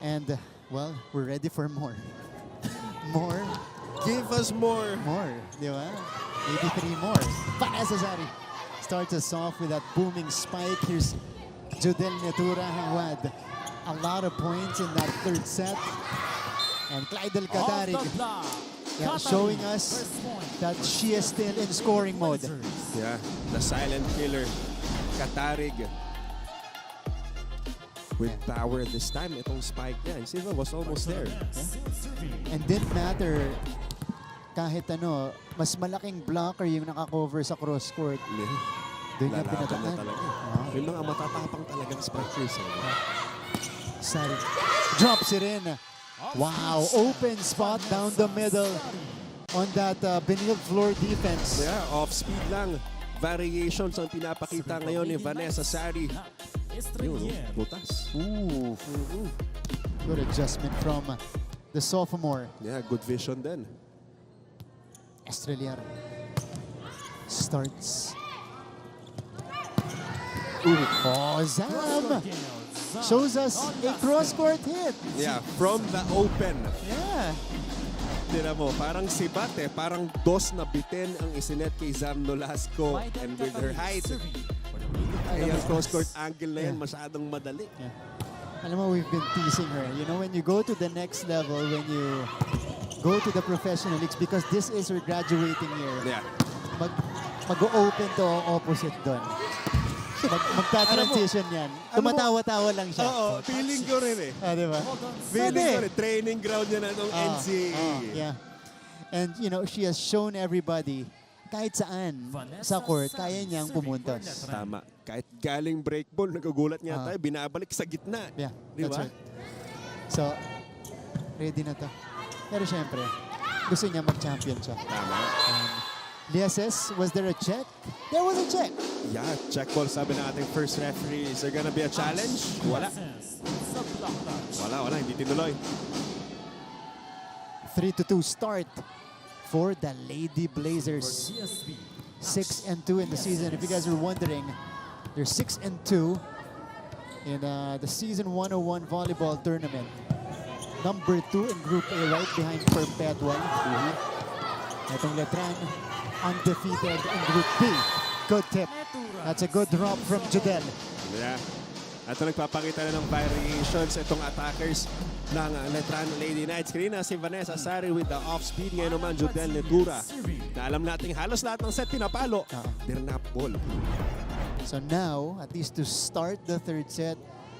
And, well, we're ready for more. More. Give us more. More, di ba? 83 more. Vanessa Zari starts us off with that booming spike. Here's Judel Netura, who had a lot of points in that third set. And Clydel Cadarig, showing us that she is still in scoring mode. Yeah, the silent killer, Cadarig. With power this time, itong spike niya. Silva was almost there. Yeah. And didn't matter kahit ano, mas malaking blocker yung nakakover sa cross court. Doon niya pinataan. May mga matatapang talagang strikers. Sari drops it in. Wow, open spot down the middle on that Benilde floor defense. Yeah, off speed lang. Variations ang pinapakita ngayon ni Vanessa Zari. Yun, butas. Ooh. Good adjustment from the sophomore. Yeah, good vision din. Estrelier starts. Oh, Zam shows us a cross-court hit. Yeah, from the open. Yeah. Tira mo, parang sibat eh. Parang dos na bitin ang isinet kay Zam Nolasco. And with her height, ay ang cross-court angle na yan, masyadong madali. Yeah. Alam mo, we've been teasing her. You know, when you go to the next level, when you go to the professional leagues, because this is her graduating year, Yeah. mag-open to opposite doon. Magta-transition yan. Tumatawa-tawa lang siya. Oo, feeling ko rin eh. Diba? Feeling ko rin. Training ground niya na itong NCAA. Yeah. And, you know, she has shown everybody, kahit saan sa court, kaya niyang pumuntos. Tama. Kahit galing break ball, nagagulat nga tayo, binabalik sa gitna. Yeah, Di that's ba? right. So, ready na to. Pero syempre, gusto niya mag-champion siya. Tama. Lieses, was there a check? There was a check. Yeah, check ball sabi ng ating first referee. Is there gonna be a challenge? Wala. Wala. Hindi tinuloy. 3-2 start for the Lady Blazers. 6-2 in the season. If you guys are wondering, they're 6-2 in the season 101 volleyball tournament. Number 2 in Group A, right behind Perpetual. Itong Letran, undefeated in Group B. Good tip. That's a good drop from Judel. Yeah. Ito nagpapakita na ng variations itong attackers ng Letran Lady Knights. Kanina si Vanessa Zari with the off-speed. Ngayon naman Judel Netura. Na alam nating halos lahat ng set pinapalo. They're not ball. So now, at least to start the third set,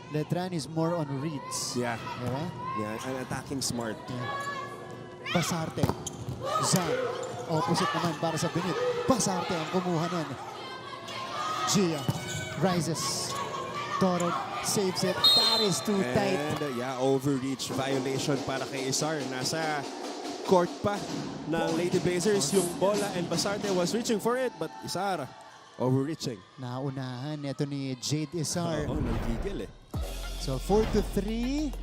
Letran is more on reads. Yeah. Diba? Yeah, and attacking smart. Yeah. Basarte. Zam. Opposite naman para sa Benilde. Basarte ang kumuha nun. Gia rises. Torod saves it. That is too tight. And yeah, overreach violation para kay Isar. Nasa court pa ng Lady Blazers yung bola and Basarte was reaching for it but Isar overreaching. Naunahan ito ni Jade Isar. Oo, nagigil eh. So 4-3.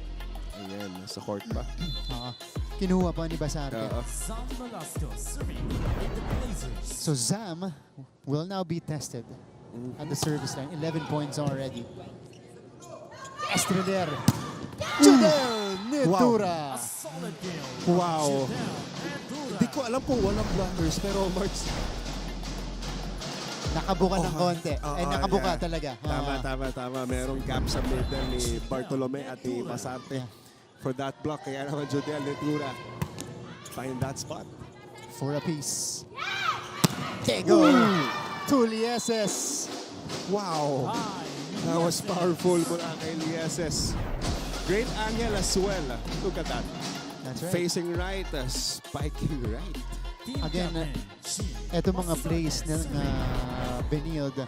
Ayan, nasa court pa. Kinuha pa ni Basarte. So Zam will now be tested at the service line. 11 points already. Estrelier. Judel Netura. Wow. Hindi ko alam kung walang blockers pero Marks. Nakabuka ng konti. Ay, nakabuka talaga. Tama. Merong gap sa middle ni Bartolome at ni Basarte. For that block, kaya naman Judel Netura find that spot. For a piece. There you go. To Lieses. Wow. That was powerful mula kay Lieses. Great angle as well. Look at that. That's right. Facing right, spiking right. Again, eto mga plays ng Benilde,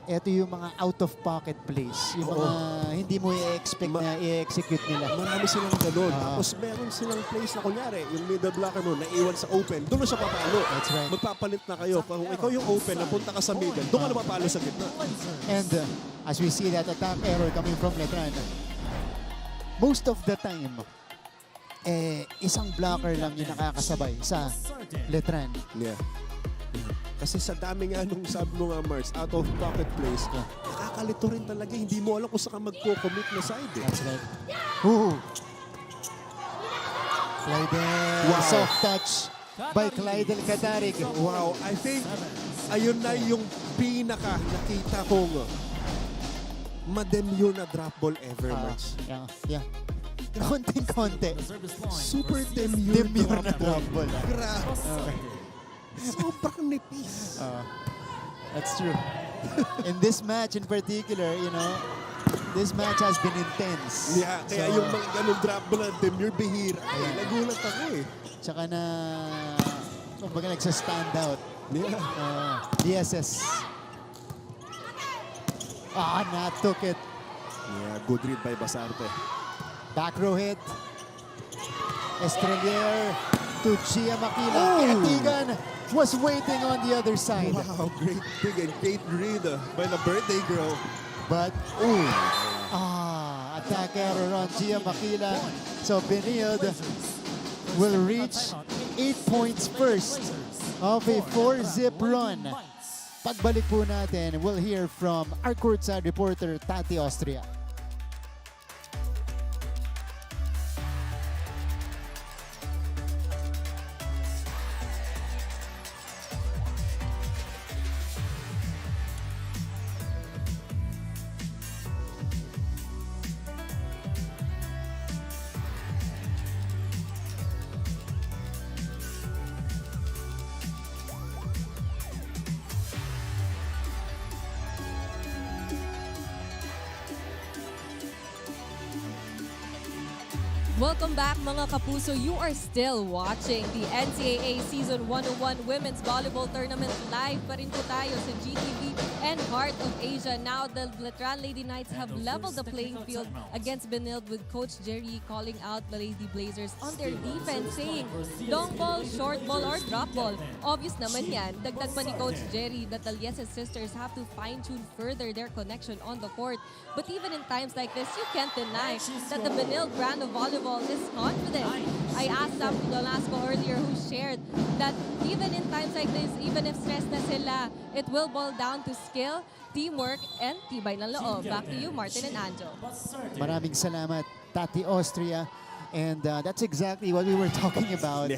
eto yung mga out-of-pocket plays. Yung mga hindi mo i-expect na i-execute nila. Marami silang ganun. Tapos meron silang plays na kunyari, yung middle blocker mo, naiwan sa open, doon na siya papalo. That's right. Magpapalit na kayo. Kung ikaw yung open, napunta ka sa middle, doon ka na papalo sa gitna. And as we see that attack error coming from Letran, most of the time, isang blocker lang yung nakakasabay sa Letran. Yeah. Kasi sa dami nga nung sabi mo nga, Mars, out of pocket plays, nakakalito rin talaga. Hindi mo alam kung saan ka magko-commit na side. That's right. Ooh. Clydel, Wow. soft touch by Clydel Catarig. Wow, I think ayun na yung pinaka nakita kong mademure na drop ball ever, Marks. Yeah. Konting-konti. Super demure Na drop ball. Grabe. Sobrang nipis. That's true. In this match in particular, you know, this match has been intense. Yeah, kaya yung mga ganun drop ball na demure bihira. Nagulat ako eh. Tsaka na, kumbaga nagsa-stand out. Yeah. DSS. Took it. Yeah, good read by Basarte. Back row hit. Estrelier to Gia Makila. Katigan was waiting on the other side. Wow, great big and great read by the birthday girl. But, attacker on Gia Makila. So Benilde will reach 8 points first of a 4-zip run. Pagbalik po natin, we'll hear from our courtside reporter, Tati Austria. Welcome back mga kapuso. You are still watching the NCAA Season 101 Women's Volleyball Tournament. Live pa rin po tayo sa GTV and Heart of Asia. Now the Letran Lady Knights have leveled the playing field against Benilde with Coach Jerry calling out the Lady Blazers on their defense, saying long ball, short ball, or drop ball. Obvious naman yan. Dagdag pa ni Coach Jerry that the Lieses sisters have to fine-tune further their connection on the court. But even in times like this, you can't deny that the Benilde brand of volleyball is confident. I asked Sam Nolasco earlier who shared that even in times like this, even if stress na sila, it will boil down to skill, teamwork, and tibay ng loob. Back to you, Martin and Anjo. Maraming salamat, Tati Austria. And that's exactly what we were talking about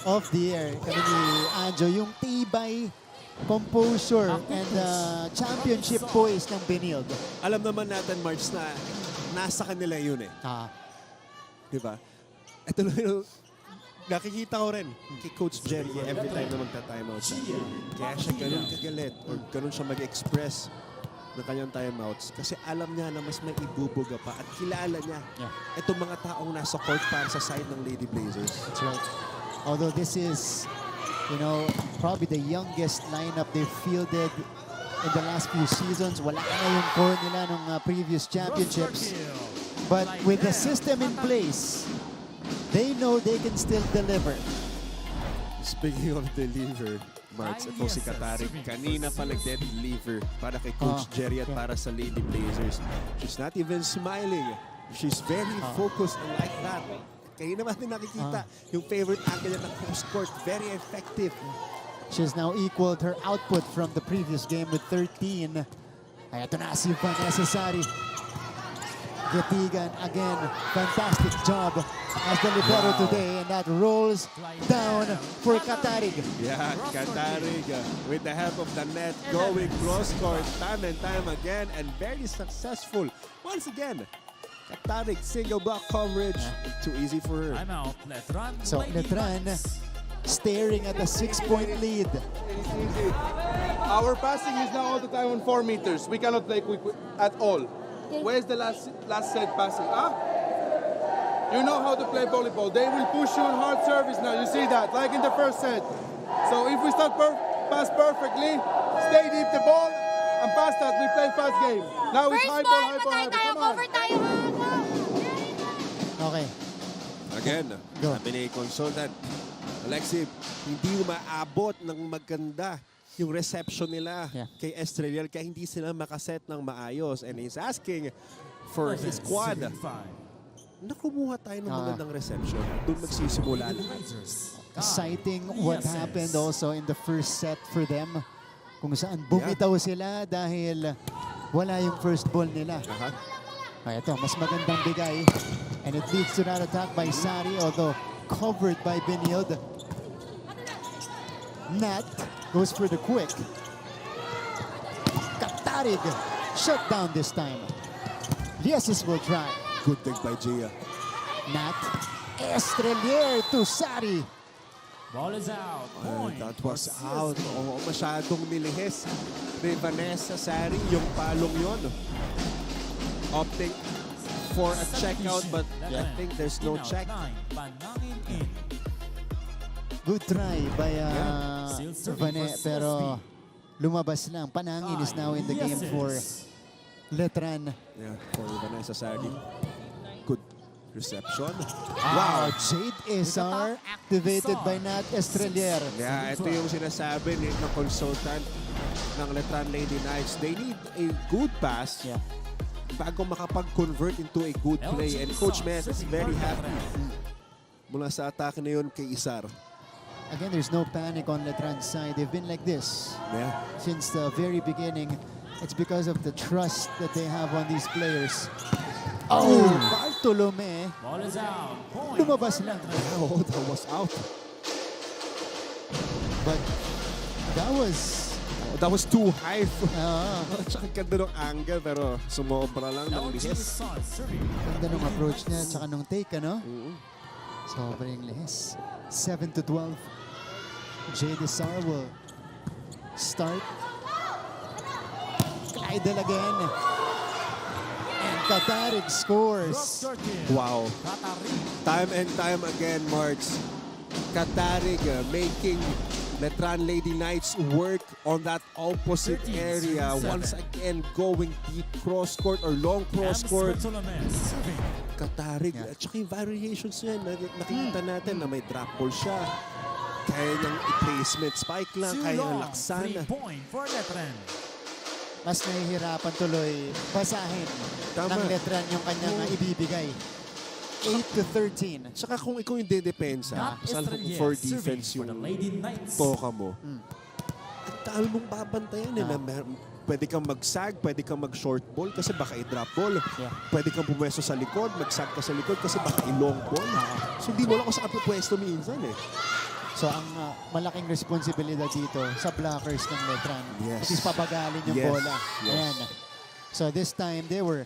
off the air. Kami ni Anjo, yung tibay, composure, and championship poise ng Benilde. Alam naman natin, March, na nasa kanila yun eh. Diba? Ito lang yung nakikita ko rin kay Coach Jerry every time na magta-timeout siya. Kaya siya ganun kagalit or ganun siya mag-express ng kanyang timeouts kasi alam niya na mas may ibubuga pa at kilala niya itong mga taong nasa court para sa side ng Lady Blazers. That's right. Although this is, you know, probably the youngest lineup they've fielded in the last few seasons. Wala na yung core nila nung previous championships. But with the system in place, they know they can still deliver. Speaking of deliver, Marks, ito si Catarig. Kanina pa nag-deliver para kay Coach Jerry at para sa Lady Blazers. She's not even smiling. She's very focused and like that. Kaya naman din nakikita yung favorite angle ng cross-court. Very effective. She's now equaled her output from the previous game with 13. Ay, ito na si Vanessa Sari. Gatigan again, fantastic job as the libero today, and that rolls down for Catarig. Yeah, Catarig with the help of the net going cross-court time and time again and very successful. Once again, Catarig single block coverage. Too easy for her. So Letran staring at a 6-point lead. Our passing is now all the time on 4 meters. We cannot play quick at all. Where's the last set passing? You know how to play volleyball. They will push you on hard service now. You see that, like in the first set. So if we start pass perfectly, stay deep the ball, and pass that, we play fast game. Now it's high ball, high ball, high ball. Come on. Okay. Again, sabi ni consultant, Alexi, hindi maabot ng maganda yung reception nila kay Estrelier kaya hindi sila makaset ng maayos. And he's asking for his squad na kumuha tayo ng magandang reception. Doon magsisimula lang. Citing what happened also in the first set for them, kung saan bumitaw sila dahil wala yung first ball nila. Ay, ito, mas magandang bigay. And it leads to that attack by Sari, although covered by Benilde. Nat goes for the quick. Katarig shut down this time. Lieses will try. Good dig by Gia. Nat Estrelier to Sari. Ball is out. Point. That was out. Oo, masyadong nilihis ni Vanessa Sari yung palong yon. Opting for a checkout, but I think there's no check. Panangin in. Good try by Silseri Vane, versus pero lumabas lang. Panangin is now in the game for Letran. Yeah, for Vanessa Sari. Good reception. Wow, Jade Isar activated by Nat Estrelier. Yeah, ito yung sinasabi ng consultant ng Letran Lady Knights. They need a good pass bago makapag-convert into a good play. And Coach Mes is very happy mula sa atake na yun kay Isar. Again, there's no panic on Letran's side. They've been like this since the very beginning. It's because of the trust that they have on these players. Oh, Bartolome. Ball is out. Point. Lumabas lang. Oh, that was out. But that was too high. tsaka Ganda ng angle pero sumobra lang ng lihis. ganda ng approach niya tsaka nung take, ano? Sobrang lihis. 7-12. Jade Isar will start. Kleidel again. And Katarig scores. Wow. Time and time again, Marks. Katarig making Letran Lady Knights work on that opposite area. Once again, going deep cross court or long cross court. Katarig. At saka yung variations niya, nakikita natin na may drop ball siya. Kaya niyang i-placement spike lang, kaya niyang laksan. 3 point for Letran. Mas nahihirapan tuloy basahin ng Letran yung kanyang ibibigay. 8-13. Saka kung ikaw yung dedepensa, for defense yung toka mo, ang taal mong babantayan na pwede kang mag-sag, pwede kang mag-short ball kasi baka i-drop ball. Pwede kang pumwesto sa likod, mag-sag ka sa likod kasi baka i-long ball. So hindi mo lang ako sa pwesto minsan eh. So ang malaking responsibilidad dito sa blockers ng Letran. Yes. Is pabagalin yung bola. Yes. Ayan. So this time they were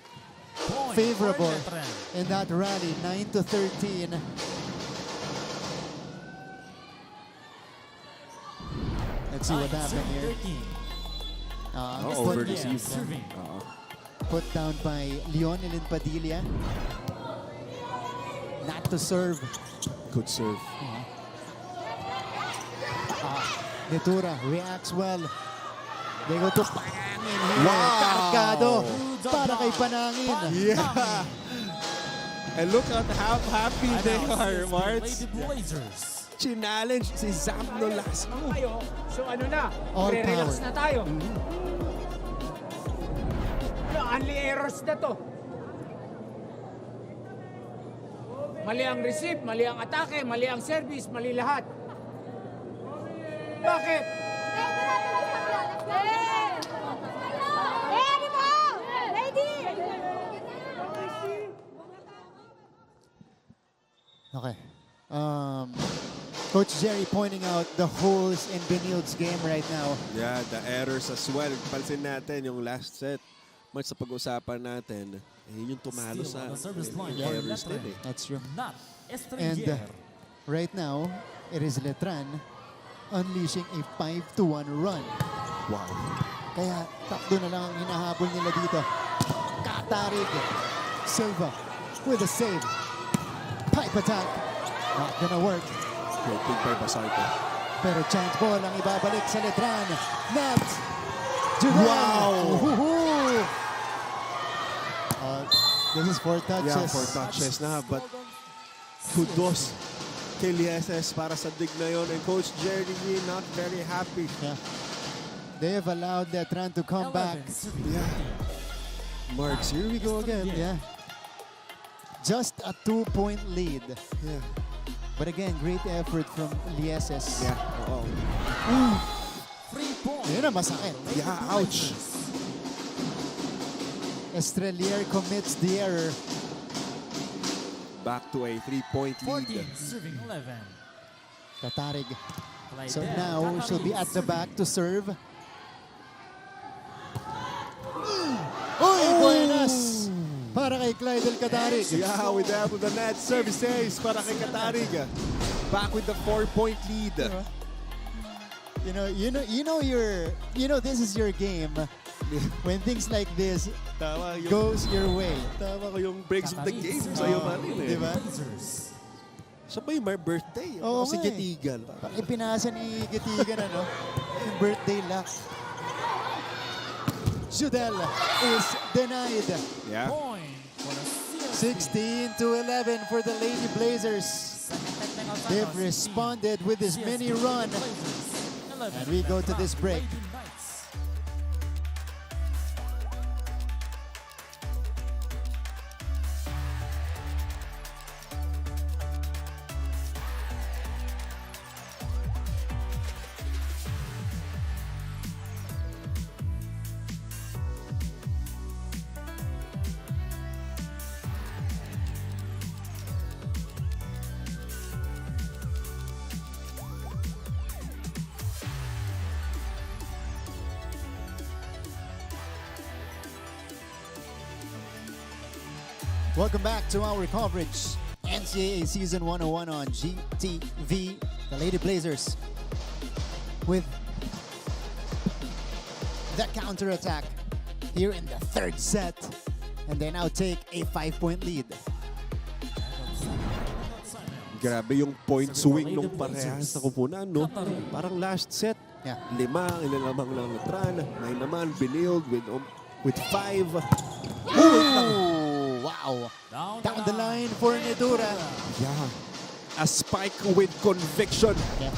Point favorable for Letran. in that rally, 9-13. Let's see what happened here. Over the season. Serving. Put down by Leonelyn Padilla. Not to serve. Good serve. Netura reacts well. They go to Panangin here. Wow! Kargado para kay Panangin. Yeah! And look at how happy they are, Marts. Lady Blazers. Challenge si Zam Nolasco. Tayo. So ano na, All relax power. na tayo. Only errors na to. Mali ang receive, mali ang atake, mali ang service, mali lahat. Bakit? Okay. Coach Jerry pointing out the holes in Benilde's game right now. Yeah, the errors as well. Pansin natin yung last set. Much sa pag-usapan natin, yung tumalo sa errors din eh. That's true. Not And Estrelier. right now, it is Letran unleashing a 5-1 run. Wow. Kaya takdo na lang ang hinahabol nila dito. Katarig. Silva with a save. Pipe attack. Not gonna work. Great big by Basarco. Pero chance ball ang ibabalik sa Letran. Nat. Wow! This is 4 touches. Yeah, 4 touches na. But kudos kay Lieses para sa dig na yun. And Coach Jerry not very happy. Yeah. They have allowed Letran to come back. Yeah. Marks, here we go again. Yeah. Just a 2-point lead. Yeah. But again, great effort from Lieses. Yeah. Oo. 3 points. Yun na masakit. Yeah, ouch. Estrelier commits the error. Back to a 3-point 14, lead. serving 11. Katarig. Play So dead. now she'll be at the back to serve. Uy, buenas! Para kay Clydel Katarig. Yeah, with that with the net services para kay Katarig. Back with the 4-point lead. This is your game. When things like this Tama yung, goes your way. tama ko yung breaks of the game sa'yo pa rin eh. Diba? Blazers. Siya pa yung my birthday. Oo Kasi nga eh. Gitigan. Ipinasa ni Gitigan, yung birthday luck. Judel is denied. Yeah. Point for the CSB. 16-11 for the Lady Blazers. Second technical foul. They've responded with this mini run. Blazers. 11 And we go to this break. Lady Knights. Welcome back to our coverage. NCAA Season 101 on GTV. The Lady Blazers with the counterattack here in the third set. And they now take a 5-point lead. Grabe yung point swing nung parehas na kupunan, no? Parang last set. Yeah. 5, inilamang ng Letran. 9 naman, Benilde with 5. Oh, wow. Down the line for Nedura. Yeah. A spike with conviction. Yeah.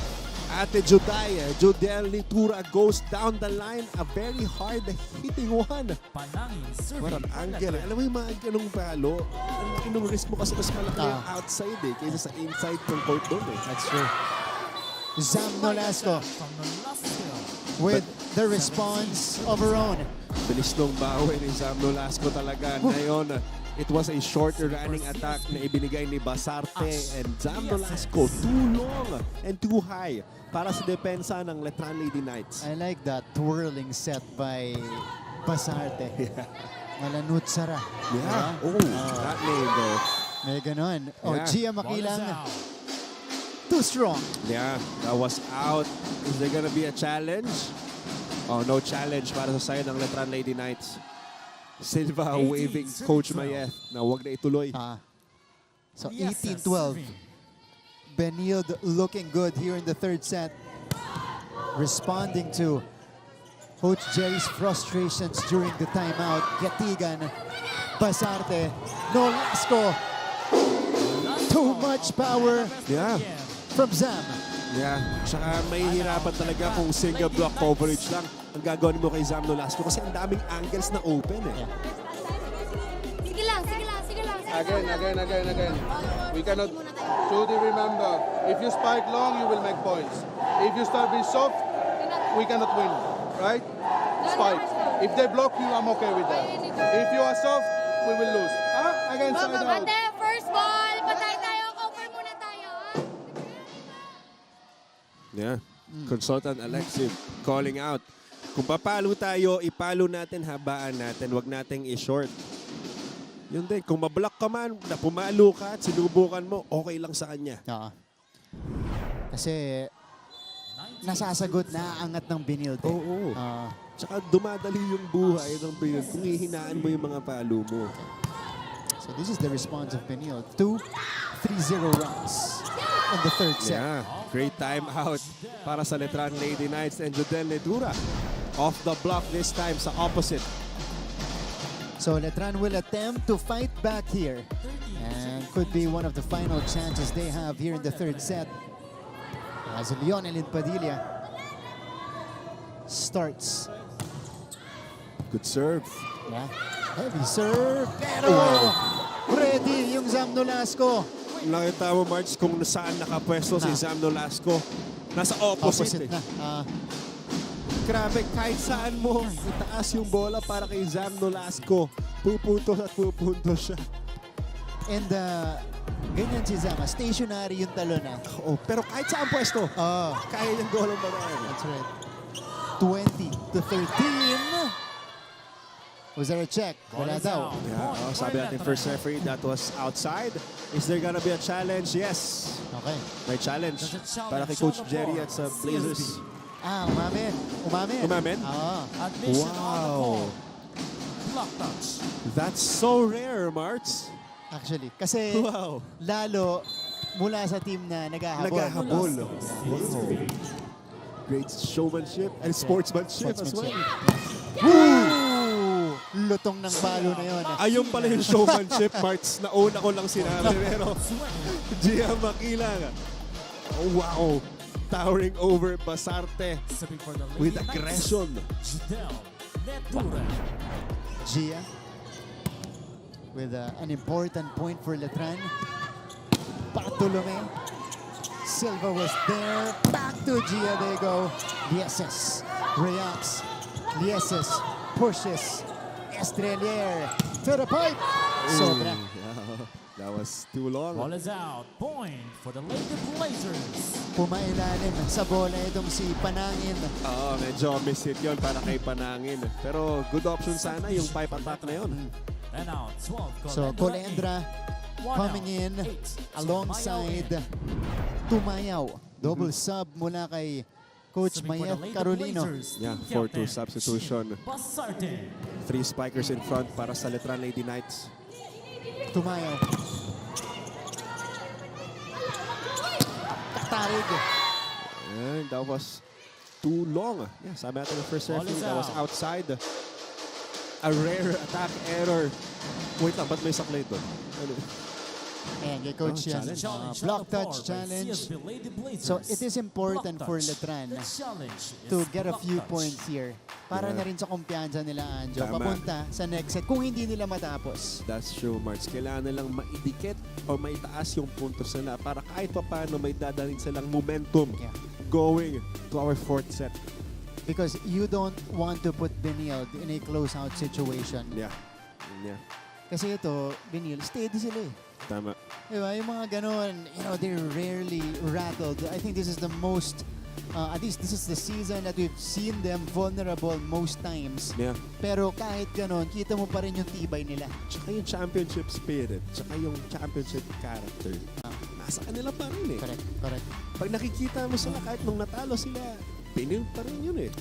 Ate Judel Nitura goes down the line. A very hard hitting one. Panangin serving What an for angle. Letran. Alam mo yung mga ganung palo, ang laki nung risk mo kasi mas malaki yung Ah. outside eh, kaysa sa inside ng court doon eh. That's true. Zam Nolasco From the last skill. with the response of her own. Bilis nung bawi ni Zam Nolasco talaga. Ngayon, it was a short running attack na ibinigay ni Basarte and Zam Nolasco. Too long and too high para sa depensa ng Letran Lady Knights. I like that twirling set by Basarte. Malanut Sara. Yeah. Diba? Oh, that name though. May ganon. Oh, Yeah. Gia Ball is Makilang, out. too strong. Yeah, that was out. Is there gonna be a challenge? Oh, no challenge para sa side ng Letran Lady Knights. Silva 18, waving serving Coach 12. Mayeth na huwag na ituloy. So Yes, 18-12. serving. Benilde looking good here in the third set. Responding to Coach Jerry's frustrations during the timeout. Gatigan, Basarte, Nolasco. Too much power Yeah. from Zam. Yeah. Tsaka may hirapan talaga kung single block coverage lang ang gagawin mo kay Zam Nolasco kasi ang daming angles na open eh. Yeah. Sige lang, sige lang, sige lang. Again. We cannot. Judy, remember, if you spike long, you will make points. If you start being soft, we cannot win, right? Spike. If they block you, I'm okay with that. If you are soft, we will lose. Again, side out. Ate, first ball, patay tayo, cover muna tayo. Yeah. Consultant Alexis calling out. Kung papalo tayo, ipalo natin, habaan natin, wag nating i-short. Yun din, kung mablock ka man, na pumalo ka at sinubukan mo, okay lang sa kanya. Oo. Kasi nasasagot na angat ng Benilde. Oo. Tsaka dumadali yung buhay ng Benilde kung hihinaan mo yung mga palo mo. So this is the response of Benilde. 2 3-0 runs in the third set. Yeah, great time out para sa Letran Lady Knights and Judel Nedura. Off the block this time sa opposite. So Letran will attempt to fight back here. And could be one of the final chances they have here in the third set. As Lionel Padilla starts. Good serve. Yeah. Heavy serve. Pero ready yung Zam Nolasco. Nakita mo, March, kung saan nakapwesto si Zam Nolasco. Nasa opposite, Opposite na. Grabe, kahit saan mo itaas yung bola para kay Zam Nolasco. pupuntos at pupuntos siya. And ganyan si Zama, stationary yung talon na. Oh, pero kahit saan pwesto, kaya niyang goal ang babae. That's right. 20-13. Was there a check? Wala daw. Yeah, sabi natin first referee, that was outside. Is there gonna be a challenge? Yes. Okay. May challenge para kay Coach Jerry at sa Blazers. Umamin. Umamin? Admission on the Wow. ball. Block touch. That's so rare, Marts. Actually, kasi Wow. lalo mula sa team na naghahabol. Naghahabol. Wow. Great showmanship and sportsmanship as well. Woo! Lutong ng balo na yun. Ayun pala yung showmanship, Marts. Nauna ko lang sinabi, pero Gia Makilang. Oh, wow. Towering over Basarte Serving for the with Lady Knights. aggression. Letran. Gia with an important point for Letran. Bartolome. Silva was there. Back to Gia. They go. Lieses reacts. Lieses pushes. Estrelier to the pipe. Sobra. Yeah, that was too long. Ball is out. Point for the Lady Blazers. Pumailalim sa bola itong si Panangin. Medyo miss-hit yun para kay Panangin. Pero good option sana yung pipe attack na yun. And out 12. So Colendra coming in alongside Tumayaw. Double sub mula kay Coach Mayet Carolino. Yeah, 4-2 substitution. Basarte. 3 spikers in front para sa Letran Lady Knights. Tumayaw. Tarig. And that was too long. Yeah, sabi natin ng first referee, that was outside. A rare attack error. Wait lang, ba't may saklay doon? Ano? Ayan, kay Coach yan. Challenge Block on the floor touch by challenge. CSB Lady Blazers. So it is important Block for touch. Letran The challenge is to get a block few touch. points here. Para Yeah. na rin sa kumpiyansa nila, Anjo. Tama. Papunta sa next set kung hindi nila matapos. That's true, March. Kailangan nilang maidikit o maitaas yung puntos nila para kahit pa paano may dadalhin silang momentum Yeah. going to our 4th set. Because you don't want to put Benilde in a close-out situation. Yeah. Yeah. Kasi ito, Benilde, steady sila eh. Tama. Diba? Yung mga ganon, they're rarely rattled. I think this is the most, at least this is the season that we've seen them vulnerable most times. Yeah. Pero kahit ganon, kita mo pa rin yung tibay nila. Tsaka yung championship spirit, tsaka yung championship character. Nasa kanila pa rin eh. Correct. Pag nakikita mo sila kahit nung natalo sila, Benilde pa rin yun eh.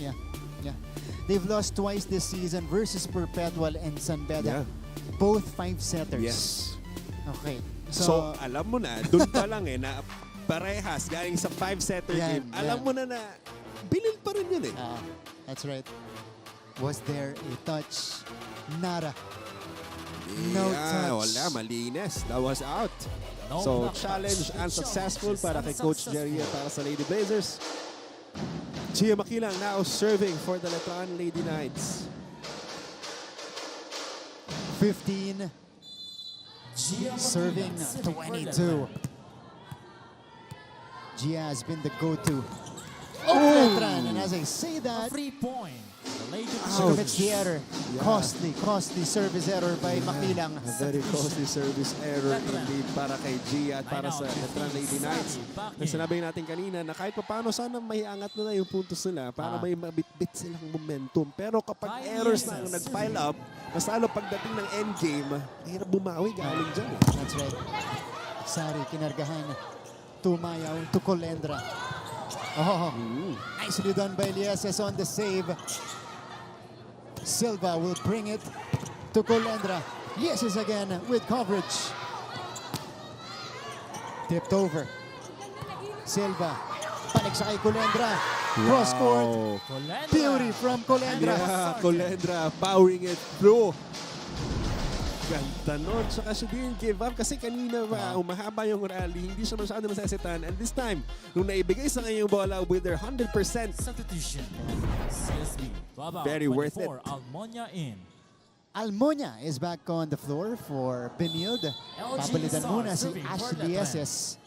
Yeah. They've lost twice this season versus Perpetual and San Beda. Yeah. Both 5-setters. Yes. Okay. So, alam mo na, doon pa lang eh, na parehas, galing sa 5-setter Yan, game, alam mo na Benilde pa rin yun eh. That's right. Was there a touch? Nada. No touch. Wala, malinis. That was out. No So, block challenge touch. unsuccessful Challenge para kay Coach unsuccessful. Jerry at para sa Lady Blazers. Gia Makilang now serving for the Letran Lady Knights. 15. Serving 22. Gia has been the go-to. Letran, and as I say that, 3 point. The Lady she commits the error. Yeah. Costly service error by Makilang. A very costly service error indeed para kay Gia at para sa Letran Lady Knights. Na sinabi natin kanina na kahit paano sana may angat na yung puntos nila para may mabitbit silang momentum. Pero kapag errors na ang nag-pile up, mas lalo pagdating ng endgame, mahirap bumawi galing dyan. That's right. Sari, kinargahan. Tumayaw to Colendra. Nicely done by Lieses on the save. Silva will bring it to Colendra. Lieses again with coverage. Tipped over. Silva. Balik sa kay Colendra. Cross court. Colendra. Beauty from Colendra. Yeah, Colendra powering it through. Ganda nun. Saka siya didn't give up kasi kanina umahaba yung rally. Hindi siya masyado masasitan. And this time, nung naibigay sa kanya yung bola with their 100%. Substitution. CSB. Very worth it. Almonia in. Almonia is back on the floor for Benilde. Papalitan muna si Ashley Lieses.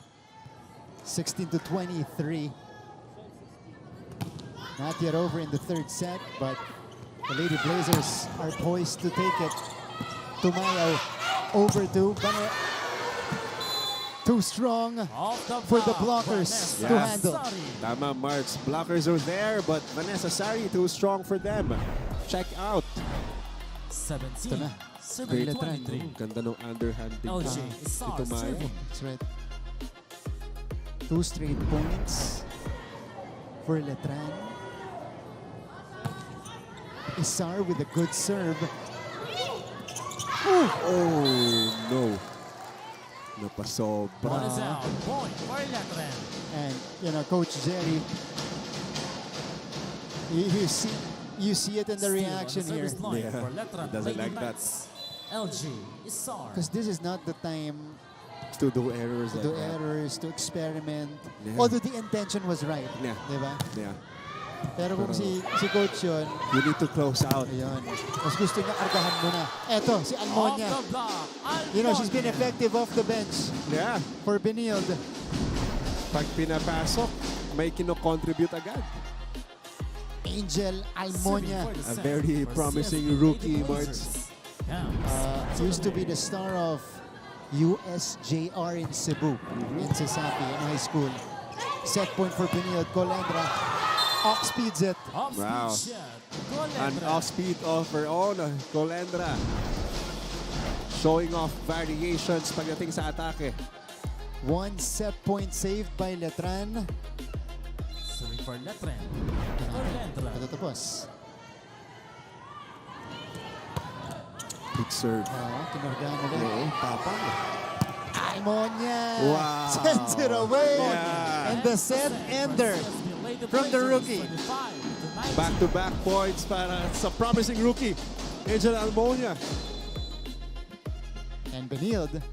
16-23. Not yet over in the third set, but the Lady Blazers are poised to take it. Tumayaw over to Vanessa. Too strong Off the for the block, blockers Vanessa to Yeah. handle. Sari. Tama, Marks. Blockers are there, but Vanessa Sari too strong for them. Check out. 17. Ito na. Serving Letran. 23. Ganda ng underhanding LJ ni Isar Tumaya. serving. That's right. 2 straight points for Letran. Isar with a good serve. Oh, no. Napasobra. One is out. Point for Letran. And, you know, Coach Jerry, you see it in the Steal on reaction the here. service line Yeah. for Letran. Doesn't Lady like that. Knights. LJ Isar. Because this is not the time To do errors to like do that. errors, to experiment. Yeah. Although the intention was right. Yeah. Diba? Yeah. Pero kung si Coach yun, You need to close out. ayun. Mas gusto niya kargahan mo na. Eto, si Off Almonia. the block. You know, she's been Almonia. effective off the bench Yeah. for Benilde. Pag pinapasok, may kino-contribute agad. Angel Almonia. Serving for the A set very for promising CSB rookie, Lady Marks. Blazers. Counts. Used to be the star of USJR in Cebu, in Sasapi, in high school. Set point for Benilde. Colendra. Off speeds it. Off-speed Wow. shot. An Golendra. off-speed of her own, Colendra. Showing off variations pagdating sa atake. 1 set point saved by Letran. Serving for Letran. Golendra. Ito tapos. Big serve. Kinargahan na rin. Oo, tapang. Almonia Wow. sends it away. Yeah. And the set ender from the rookie. Back-to-back points para sa promising rookie, Angel Almonia. And Benilde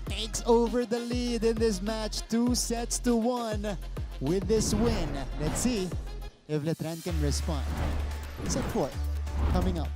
takes over the lead in this match, 2-1 with this win. Let's see if Letran can respond. Set 4 coming up.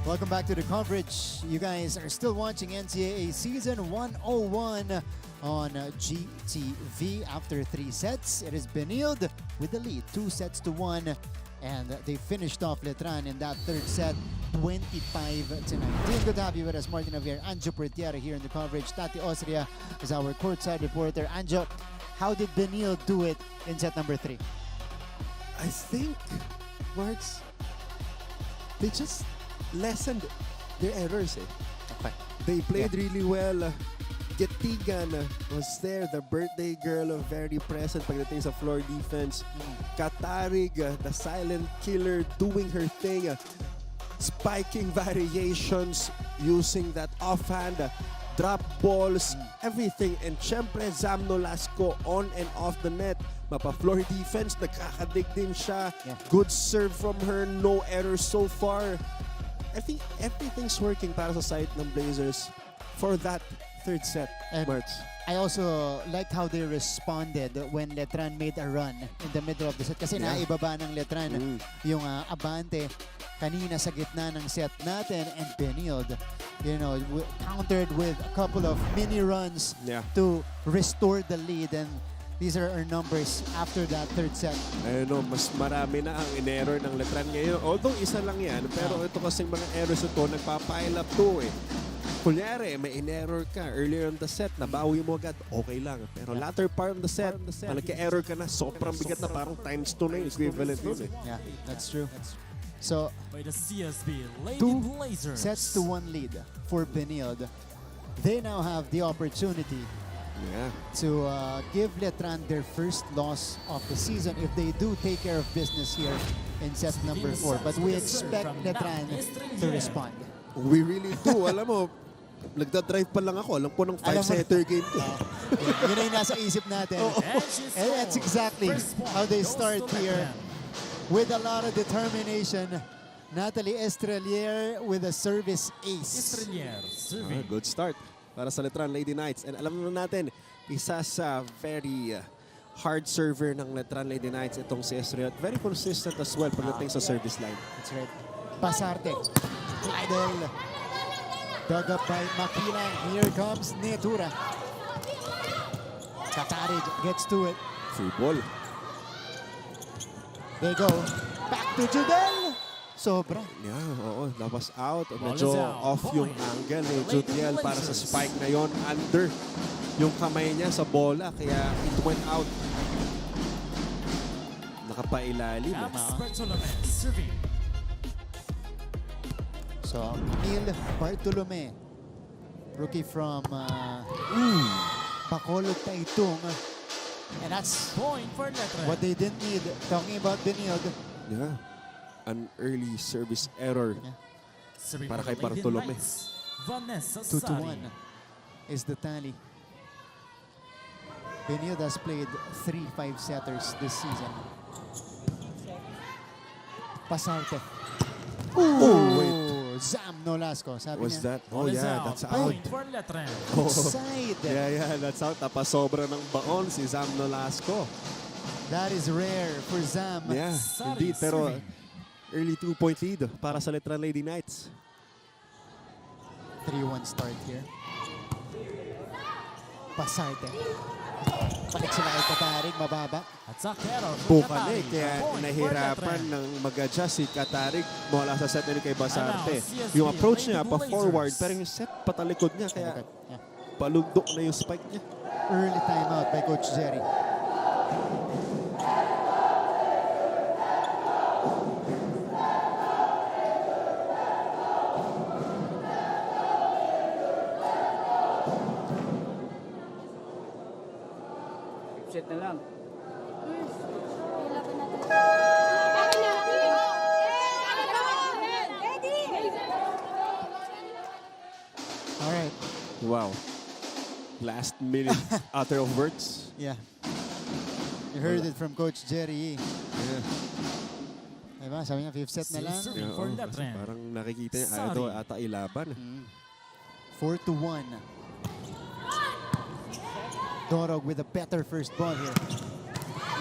Welcome back to the coverage. You guys are still watching NCAA Season 101 on GTV after 3 sets. It is Benilde with the lead, 2-1. And they finished off Letran in that third set, 25-19. Good to have you with us, Martin Javier, Anjo Portiera here in the coverage. Tati Osria is our courtside reporter. Anjo, how did Benilde do it in set number 3? I think, Marks, they just lessened their errors. Okay. They played really well. Getigan was there, the birthday girl, very present pagdating sa floor defense. Katarig, the silent killer, doing her thing. Spiking variations, using that offhand, drop balls, everything. And syempre, Zam Nolasco on and off the net. Mapa-floor defense, nakakadig din siya. Yeah. Good serve from her, no errors so far. I think everything's working para sa side ng Blazers for that third set, And Marks. I also liked how they responded when Letran made a run in the middle of the set. Kasi Yeah. naibaba ng Letran yung abante kanina sa gitna ng set natin. And Benilde, you know, countered with a couple of mini runs Yeah. to restore the lead. And these are our numbers after that third set. Ano, mas marami na ang in-error ng Letran ngayon. Although isa lang yan, pero ito kasing mga errors ito, nagpapile up to eh. Kunyari, may in-error ka earlier on the set, nabawi mo agad, okay lang. Pero latter part of the set, pag nagka-error ka na, sobrang bigat na, parang times 2 na yung equivalent nun eh. Yeah, that's true. So, by the CSB Lady 2 Blazers. sets to 1 lead for Benilde. They now have the opportunity Yeah. to give Letran their first loss of the season if they do take care of business here in set number 4. But we expect Letran to respond. We really do. Alam mo, nagda-drive pa lang ako. Alam ko ng 5-setter game to. Yun ay nasa isip natin. And that's exactly how they start here with a lot of determination. Natalie Estrelier with a service ace. Estrelier serving. Good start para sa Letran Lady Knights. And alam naman natin, isa sa very hard server ng Letran Lady Knights itong si Estrelier. Very consistent as well pagdating sa service line. That's right. Pasarte. Idol. Dug up by Makilang. Here comes Netura. Katarig gets to it. Free ball. They go. Back to Judel. Sobra. Yeah, oo. Labas out. Ball Medyo is out. off yung Point. angle ni Judiel para sa spike na yon. Under yung kamay niya sa bola. Kaya it went out. Nakapailalim. Caps Bartolome serving. So, Neil Bartolome. Rookie from Bacolod, Taitung. And that's Point for Letran. what they didn't need. Talking about Benilde. Yeah. An early service error. Serving para for kay the Lady Bartolome. Knights. Vanessa 2-1 Sari. is the tally. Benilde has played 3 5-setters this season. Pasarte. Ooh, Zam Nolasco. Sabi Was niya. that? Oh Ball is yeah, out. that's out. Point for Letran. Side. Yeah, that's out. Napasobra ng baon si Zam Nolasco. That is rare for Zam. Yeah, Sari indeed. Pero serving. early 2-point lead para sa Letran Lady Knights. 3-1 start here. Pasarte. Balik sila kay Katarig, mababa. Attack error for Bukalik, Katarig. kaya Point for nahirapan Letran. ng mag-adjust si Katarig mula sa set na kay Basarte. Allow CSB Yung approach niya Lady pa-forward, Blazers. pero yung set patalikod niya, kaya Yeah. palugdok na yung spike niya. Early timeout by Coach Jerry. Set na lang. All right. Wow. Last minute utter of words. Yeah. You heard it from Coach Jerry. Yeah. Diba? Sabi niya, 5th set na lang. Serving Yeah, for kasi Letran. parang nakikita niya, Sorry. ito ata ilaban. 4-1. Dorog with a better first ball here.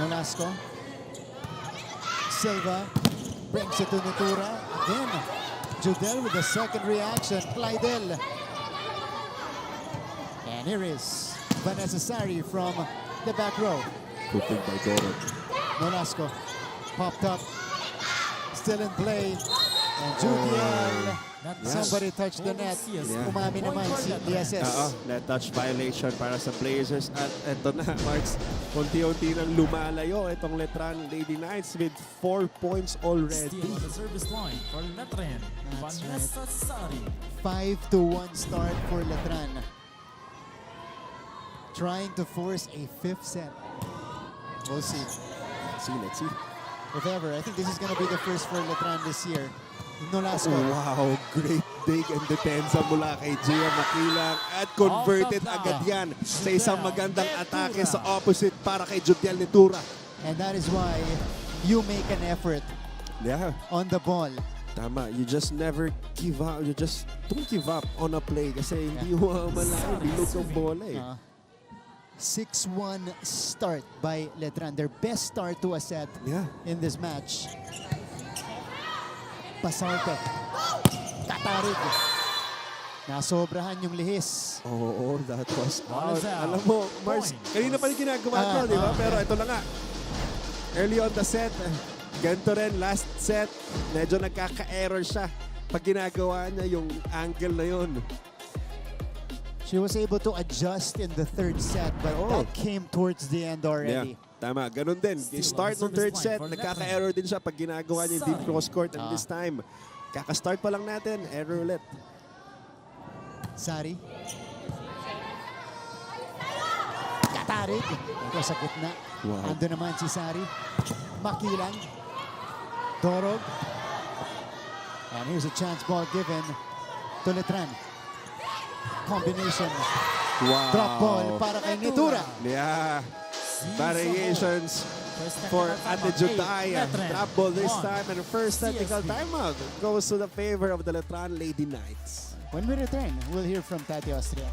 Nolasco. Silva brings it to Natura. Again, Judel with the second reaction. Clydel. And here is Vanessa Sari from the back row. Good thing by Doro. Nolasco popped up. Still in play. And Judiel. Somebody touched the net. Yeah. Umami naman si DSS. Net touch violation para sa Blazers. At eto na, Marks, unti-unti nang lumalayo itong Letran Lady Knights with 4 points already. Steal on the service line for Letran. That's Vanessa Sari. 5-1 start for Letran. Trying to force a 5th set. We'll see. Let's see. If ever, I think this is going to be the first for Letran this year. Nolasco. Wow, great dig and depensa mula kay Gia Makilang at converted Out of agad the yan sa isang Judiel magandang Netura. atake sa opposite para kay Judiel Netura. And that is why you make an effort Yeah, on the ball. tama. You just never give up. You just don't give up on a play kasi hindi mo malaking bilog ang bola eh. 6-1 start by Letran. Their best start to a set Yeah. in this match. Pasarte. Katarig. Nasobrahan yung lihis. Oo, that was Ball out. is out. Alam mo, Mars, Point. kanina pa rin ginagawa ko, di ba? Pero ito na nga. Early on the set, ganito rin, last set, medyo nagkaka-error siya. Pag ginagawa niya yung angle na yun. She was able to adjust in the 3rd set, but that came towards the end already. Yeah. Tama, ganun din. Start ng third set, nagkaka-error din siya pag ginagawa niya yung deep cross court. And this time, kaka-start pa lang natin, error ulit. Sari. Katarig. Ito sa gitna. Wow. Ando naman si Sari. Makilang. Dorog. And here's a chance ball given to Letran. Combination. Wow. Drop ball para kay Nitura. Yeah. Variations for Ate Judaya. Drop ball this time and the first technical timeout goes to the favor of the Letran Lady Knights. When we return, we'll hear from Tati Austria.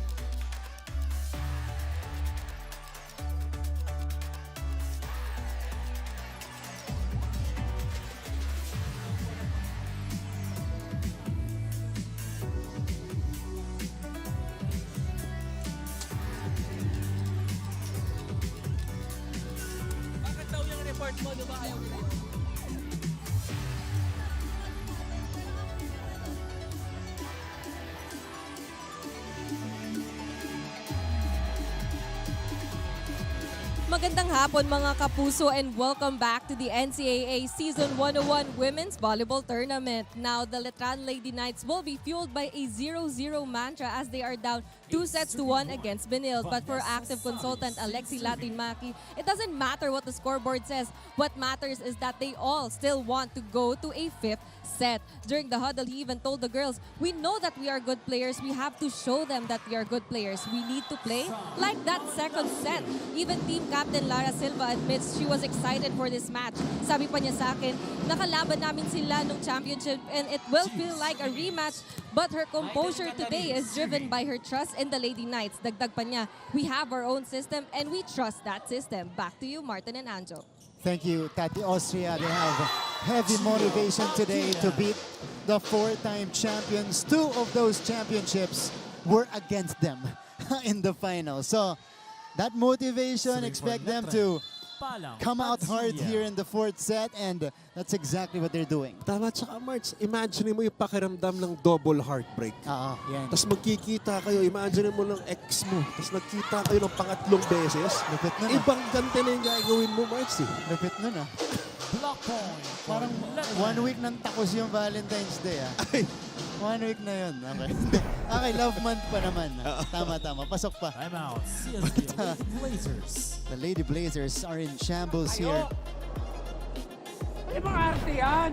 Bakit daw yung report mo, di ba? Ayaw mo. Magandang hapon mga kapuso and welcome back to the NCAA Season 101 Women's Volleyball Tournament. Now, the Letran Lady Knights will be fueled by a 0-0 mantra as they are down 2-1 against Benilde. But for active consultant Alexi Latinmaki, it doesn't matter what the scoreboard says. What matters is that they all still want to go to a fifth set. During the huddle, he even told the girls, "We know that we are good players. We have to show them that we are good players. We need to play like that second set." Even team captain Lara Silva admits she was excited for this match. Sabi pa niya sa akin, "Nakalaban namin sila nung championship and it will feel like a rematch." But her composure today is driven by her trust in the Lady Knights. Dagdag pa niya, "We have our own system and we trust that system." Back to you, Martin and Anjo. Thank you, Tati Austria. They have heavy motivation today to beat the four-time champions. Two of those championships were against them in the final. So that motivation, expect them to come out hard here in the fourth set, and that's exactly what they're doing. Tama, tsaka March, imagine mo yung pakiramdam ng double heartbreak. Yan. Tapos magkikita kayo, imagine mo ng ex mo, tapos nagkita kayo ng pangatlong beses. Lupit nun, Ibang gante na yung gagawin mo, March. Lupit nun, Block point. Parang 1 week nang takos yung Valentine's Day, Ay, 1 week na yun. Okay. Okay, love month pa naman. Tama. Pasok pa. Time out. CSB Blazers. The Lady Blazers are in shambles here. Di ba arte yan?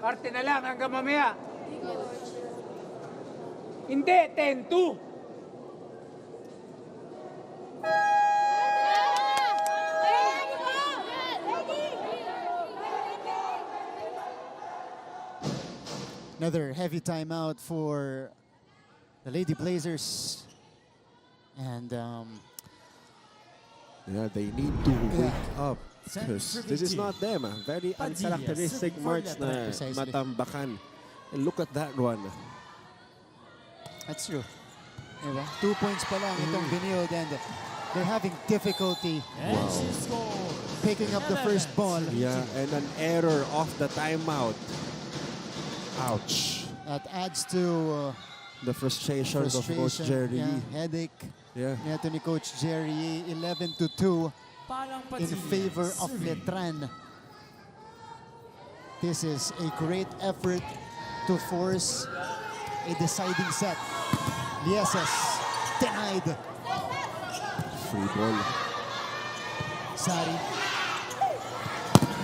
Arte na lang hanggang mamaya. Hindi, 10-2. Another heavy timeout for the Lady Blazers. And yeah, they need to wake up. Because this is not them. Very uncharacteristic March na Precisely. matambakan. And look at that one. that's true. Diba? 2 points pa lang itong Benilde, and they're having difficulty And she scored. picking up the first ball. Yeah, and an error off the timeout. Ouch. That adds to The frustrations of Coach Jerry. headache. Yeah. Neto ni Coach Jerry, 11-2 Palang in Padilla. favor of Serving. Letran. This is a great effort to force a deciding set. Lieses denied. Free ball. Sari.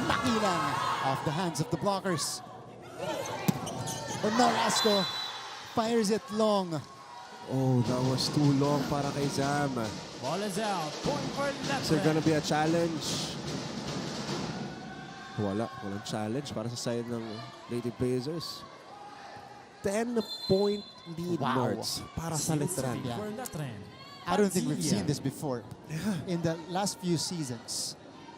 Makilang off the hands of the blockers. Nolasco fires it long. Oh, that was too long para kay Zam. Ball is out. Point for Is there gonna Letran. be a challenge? Walang challenge para sa side ng Lady Blazers. 10-point lead Wow. March para sa Letran. Yeah. For Letran. I don't think we've Padilla. seen this before. In the last few seasons,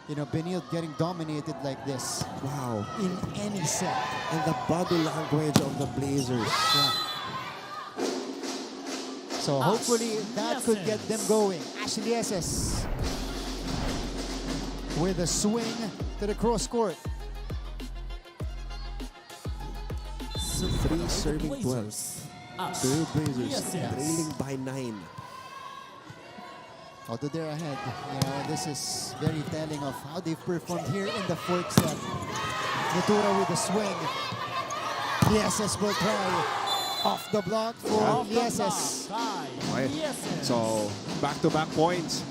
you know, Benilde getting dominated like this Wow. in any set. And the body language of the Blazers. So hopefully that could get them going. Ashley Lieses with a swing to the cross court. 3 serving 12. Trailblazers Yes. trailing by 9. Although they're ahead, this is very telling of how they've performed here in the fourth set. Natura with the swing. Lieses will try. Off the block for Lieses. Okay. So, back-to-back points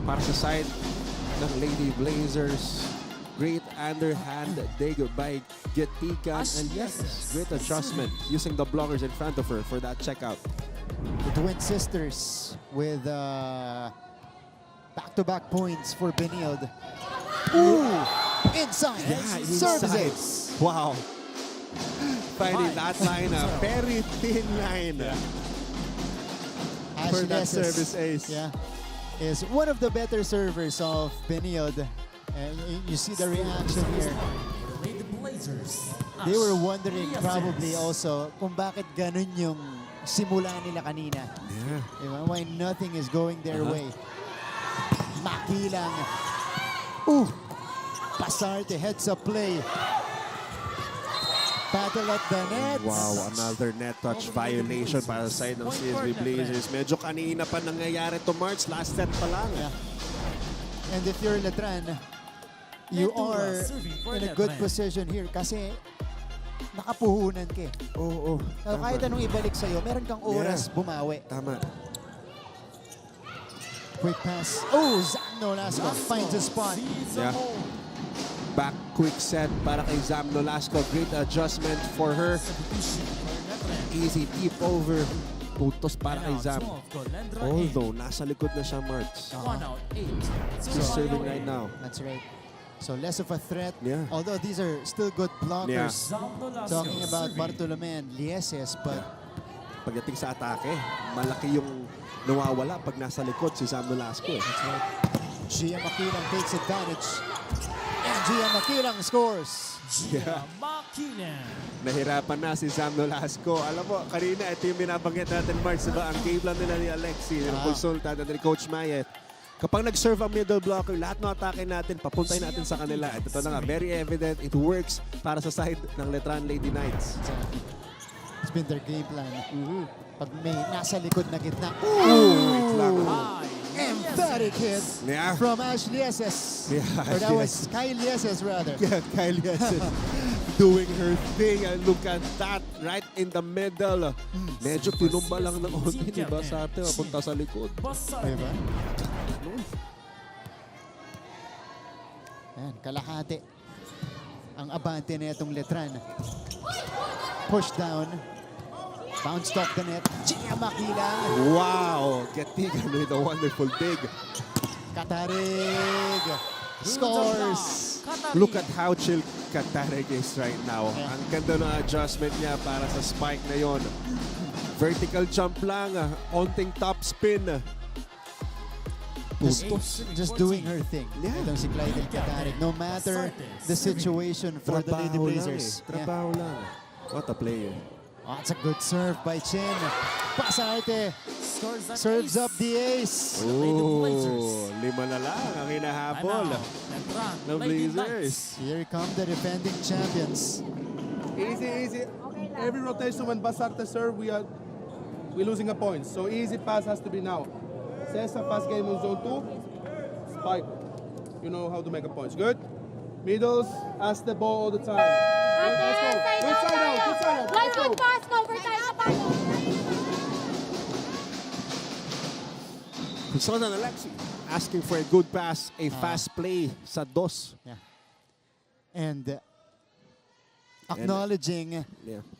para sa side ng Lady Blazers. Great underhand dig by Getigan, and yes, great adjustment using the blockers in front of her for that checkout. The twin sisters with back-to-back points for Benilde. Ooh! Inside! Services! Wow. Finding that line, a very thin line for that service ace. Yeah, is one of the better servers of Benilde. And you see the reaction here. They were wondering probably also kung bakit ganun yung simula nila kanina. Yeah. Diba? Why nothing is going their way. Makilang. Ooh! Pasarte heads up play. Battle at the net. Wow, another net touch violation para sa side ng CSB Blazers. Medyo kanina pa nangyayari to March, last set pa lang. Yeah. And if you're Letran, you are in a good position here kasi nakapuhunan ka. Oo. So, kahit anong ibalik sa'yo, meron kang oras bumawi. Tama. Quick pass. Oh, Zach Nolasco finds a spot. Yeah. Back quick set para kay Zam Nolasco. Great adjustment for her. Easy tip over. Putos para kay Zam. Although, nasa likod na siya, March. She's serving right now. That's right. So less of a threat. Yeah. Although these are still good blockers. Yeah. Talking about Bartolome and Lieses, but Pagdating sa atake, malaki yung nawawala pag nasa likod si Zam Nolasco. that's right. Gia Makilang takes advantage. And Gia Makilang scores. Yeah. Nahirapan na si Zam Nolasco. Alam mo, kanina ito yung binabanggit natin, March, diba? Ang game plan nila ni Alexi, ng consultant, at ni Coach Mayet. Kapag nag-serve ang middle blocker, lahat ng atake natin, papuntay natin sa kanila. At ito na nga, very evident, it works para sa side ng Letran Lady Knights. It's been their game plan. Pag may nasa likod na gitna. Wait lang. Emphatic hit from Ash Lieses. Yeah, Or that was Kyle Lieses rather. Yeah, Kyle Lieses doing her thing. And look at that, right in the middle. Medyo tinumba lang ng onti, diba? Sa atin, punta sa likod. Diba? Ayan, kalahati ang abante na itong Letran. Push down. Bounce off the net. Gia Makilang. Wow! Getigan with a wonderful dig. Katarig. Scores. Look at how chill Katarig is right now. Yeah. Ang ganda ng adjustment niya para sa spike na yon. Vertical jump lang, onting top spin. Just doing her thing. Yeah. Itong si Clyde Katarig. No matter the situation for the Lady Blazers. Trabaho lang. What a player. Oh, it's a good serve by Chen. Pasarte serves up the ace. Oh, 5 na lang ang hinahabol ng Blazers. Here come the defending champions. Easy, easy. Every rotation when Basarte serve, we're losing a point. So easy pass has to be now. Cesar fast game on zone 2. Spike. You know how to make a point. Good. Middles, ask the ball all the time. Let's go. Good side out. Good side out. Let's go. Pass, cover tayo. Consultant Alexi asking for a good pass, a fast play sa dos. Yeah. And acknowledging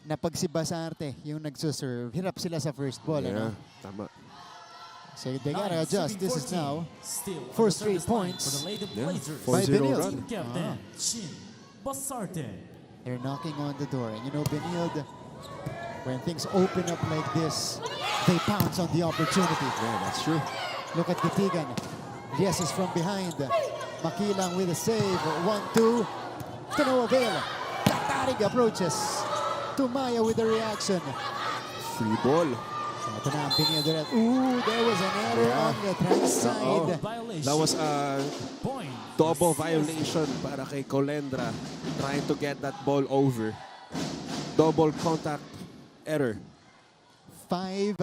na pag si Basarte yung nagsuserve, hirap sila sa first ball. Yeah, Ano? tama. So they gotta adjust. This is now 4 straight points by 4-0 Benilde. run. They're knocking on the door. And you know, Benilde, when things open up like this, they pounce on the opportunity. Yeah, that's true. Look at Getigan. Yes is from behind. Makilang with a save. 1-2. To no avail. Katarig approaches. Tumaya with the reaction. Free ball. Ito na ang Benilde. Ooh, there was an error on the trans side. That was a double violation para kay Colendra trying to get that ball over. Double contact error 5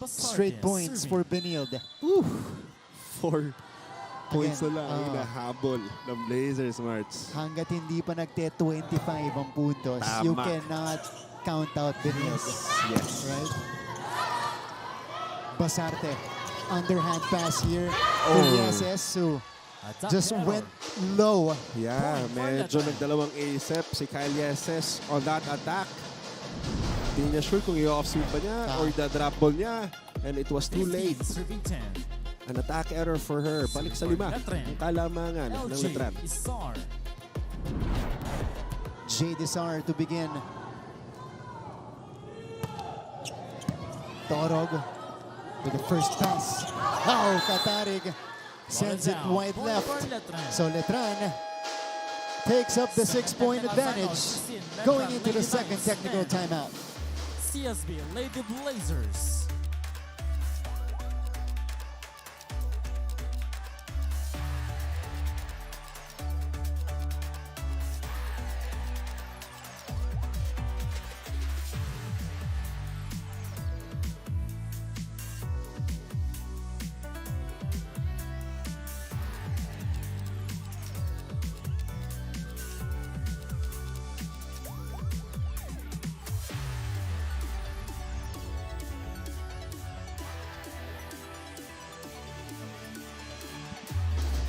straight points for Benilde. 4 points Again, na lang ang hinahabol ng Blazers, Marts. Hanggat hindi pa nagte-25 ang puntos, you Tama. cannot count out Benilde. Yes. Right? Basarte, underhand pass here to Yeses, who just went low. Yeah, medyo nagdalawang isip si Kyle Yeses on that attack. Hindi niya sure kung i-offsweep ba niya or the-drop ball niya. And it was too late. Serving 10. An attack error for her. Balik sa 5. Ang kalamangan ng Letran. Jay Desar to begin. Torog with the first pass. Oh, Katarig sends it wide left. So Letran takes up the 6-point advantage going into the second technical timeout. CSB Lady Blazers.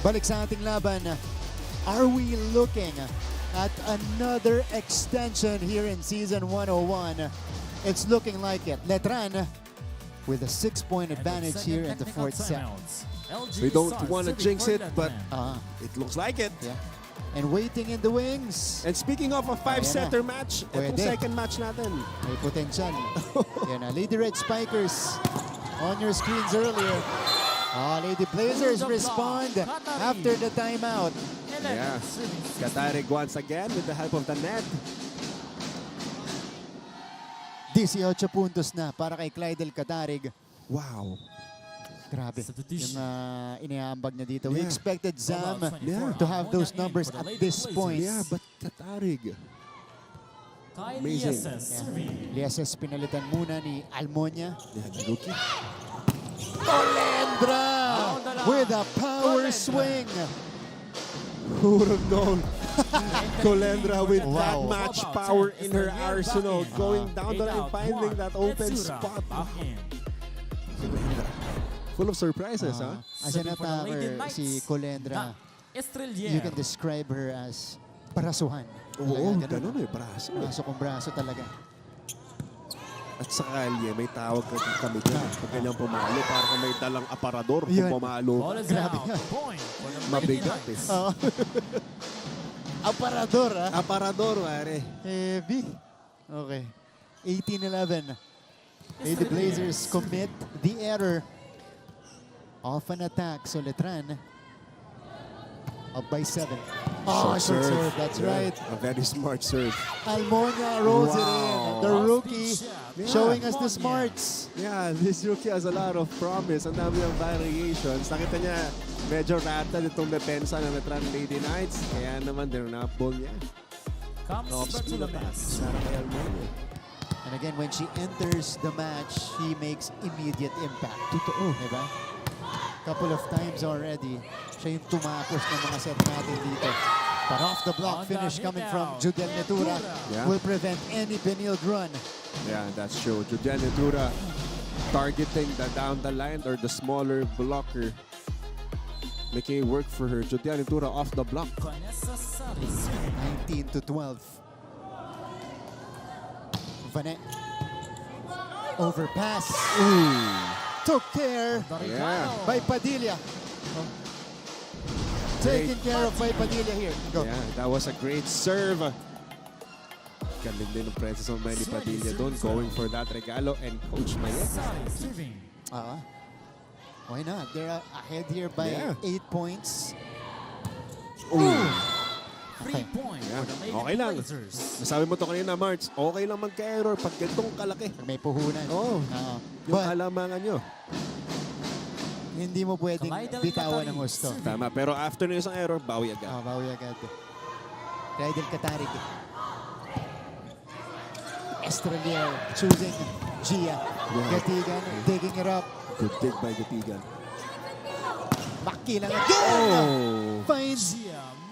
Balik sa ating laban. Are we looking at another extension here in season 101? It's looking like it. Letran with a 6-point advantage here in the 4th set. We don't want to jinx it, but it looks like it. Yeah. And waiting in the wings. And speaking of a 5-setter match, itong Pwede. second match natin. May potential. Yan na, Lady Red Spikers on your screens earlier. Lady Blazers respond after the timeout. Yeah. Katarig once again with the help of the net. 18 puntos na para kay Clydel Katarig. Wow. Grabe. Substitution. Yung iniaambag niya dito. We Yeah. expected Zam Yeah. to have those numbers at this point. Yeah, but Katarig. Kyle Amazing. Yeses serving. Lieses pinalitan muna ni Almonia. Yeah, the rookie. Colendra with a power swing. Who would have known? Colendra with that Wow. match power in her arsenal, going down the line, finding that open spot. Full of surprises, huh? As an attacker, si Colendra, you can describe her as parasuhan. Oo, Talaga, ganun eh, braso eh. Braso kong braso talaga. At sa kalye, may tawag kami dyan. Pag kanyang pumalo, parang may dalang aparador kung Yun. pumalo. Ball is Grabe out. yan. Point for the Lady Mabigat Knights. eh. Aparador, ha? Aparador, pare. Heavy. Okay. 18-11. Lady Blazers commit the error of an attack. So Letran up by 7. Oh, short serve. That's right. A very smart serve. Almonia rolls it in. The rookie Yeah. showing us the smarts. Yeah, this rookie has a lot of promise. Ang dami ng variations. Nakita niya, medyo rattle itong depensa ng Letran Lady Knights. Kaya naman, dinap-ball niya. Comes Off back to speed the attack. mess. Sana kay Almonia. And again, when she enters the match, she makes immediate impact. Totoo. Diba? Couple of times already, siya yung tumapos ng mga set natin dito. But off the block finish coming from Judel Netura Yeah. will prevent any Benilde run. Yeah, that's true. Julian Netura targeting the down the line or the smaller blocker. Making it work for her. Julian Netura off the block. Vanessa Sari serving. 19-12. Vanet. Overpass. Took care Yeah. by Padilla. Taken care of by Padilla here. Go. Yeah, that was a great serve. Galing din ng presence of Manny Padilla doon, going for that regalo, and Coach Mayet. Sari serving. Why not? They're ahead here by Yeah. 8 points. 3 points Yeah. for the Lady Okay lang. Blazers. Nasabi mo to kanina, Marts, okay lang magka-error pag ganitong kalaki. May puhunan. Oo. Yung But kalamangan nyo. hindi mo pwedeng Clydel bitawan Katarig ng gusto. serving. Tama, pero after na isang error, bawi agad. Bawi agad. Clydel Katarig. Estrelier choosing Gia. Gatigan digging it up. Good dig by Gatigan. Makilang again. Oh! Finds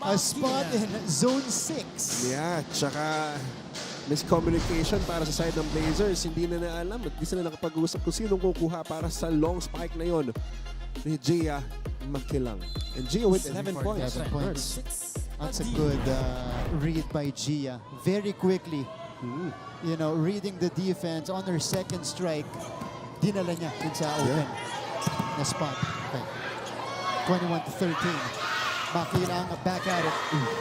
a spot in zone 6. Yeah, tsaka miscommunication para sa side ng Blazers. Hindi na alam at di sila nakapag-usap kung sinong kukuha para sa long spike na yon ni Gia Makilang. And Gia with 11 points. 11 points. That's a good read by Gia. Very quickly, you know, reading the defense on her second strike. Dinala niya dun sa open na spot. Okay. 21-13. Makilang back at it.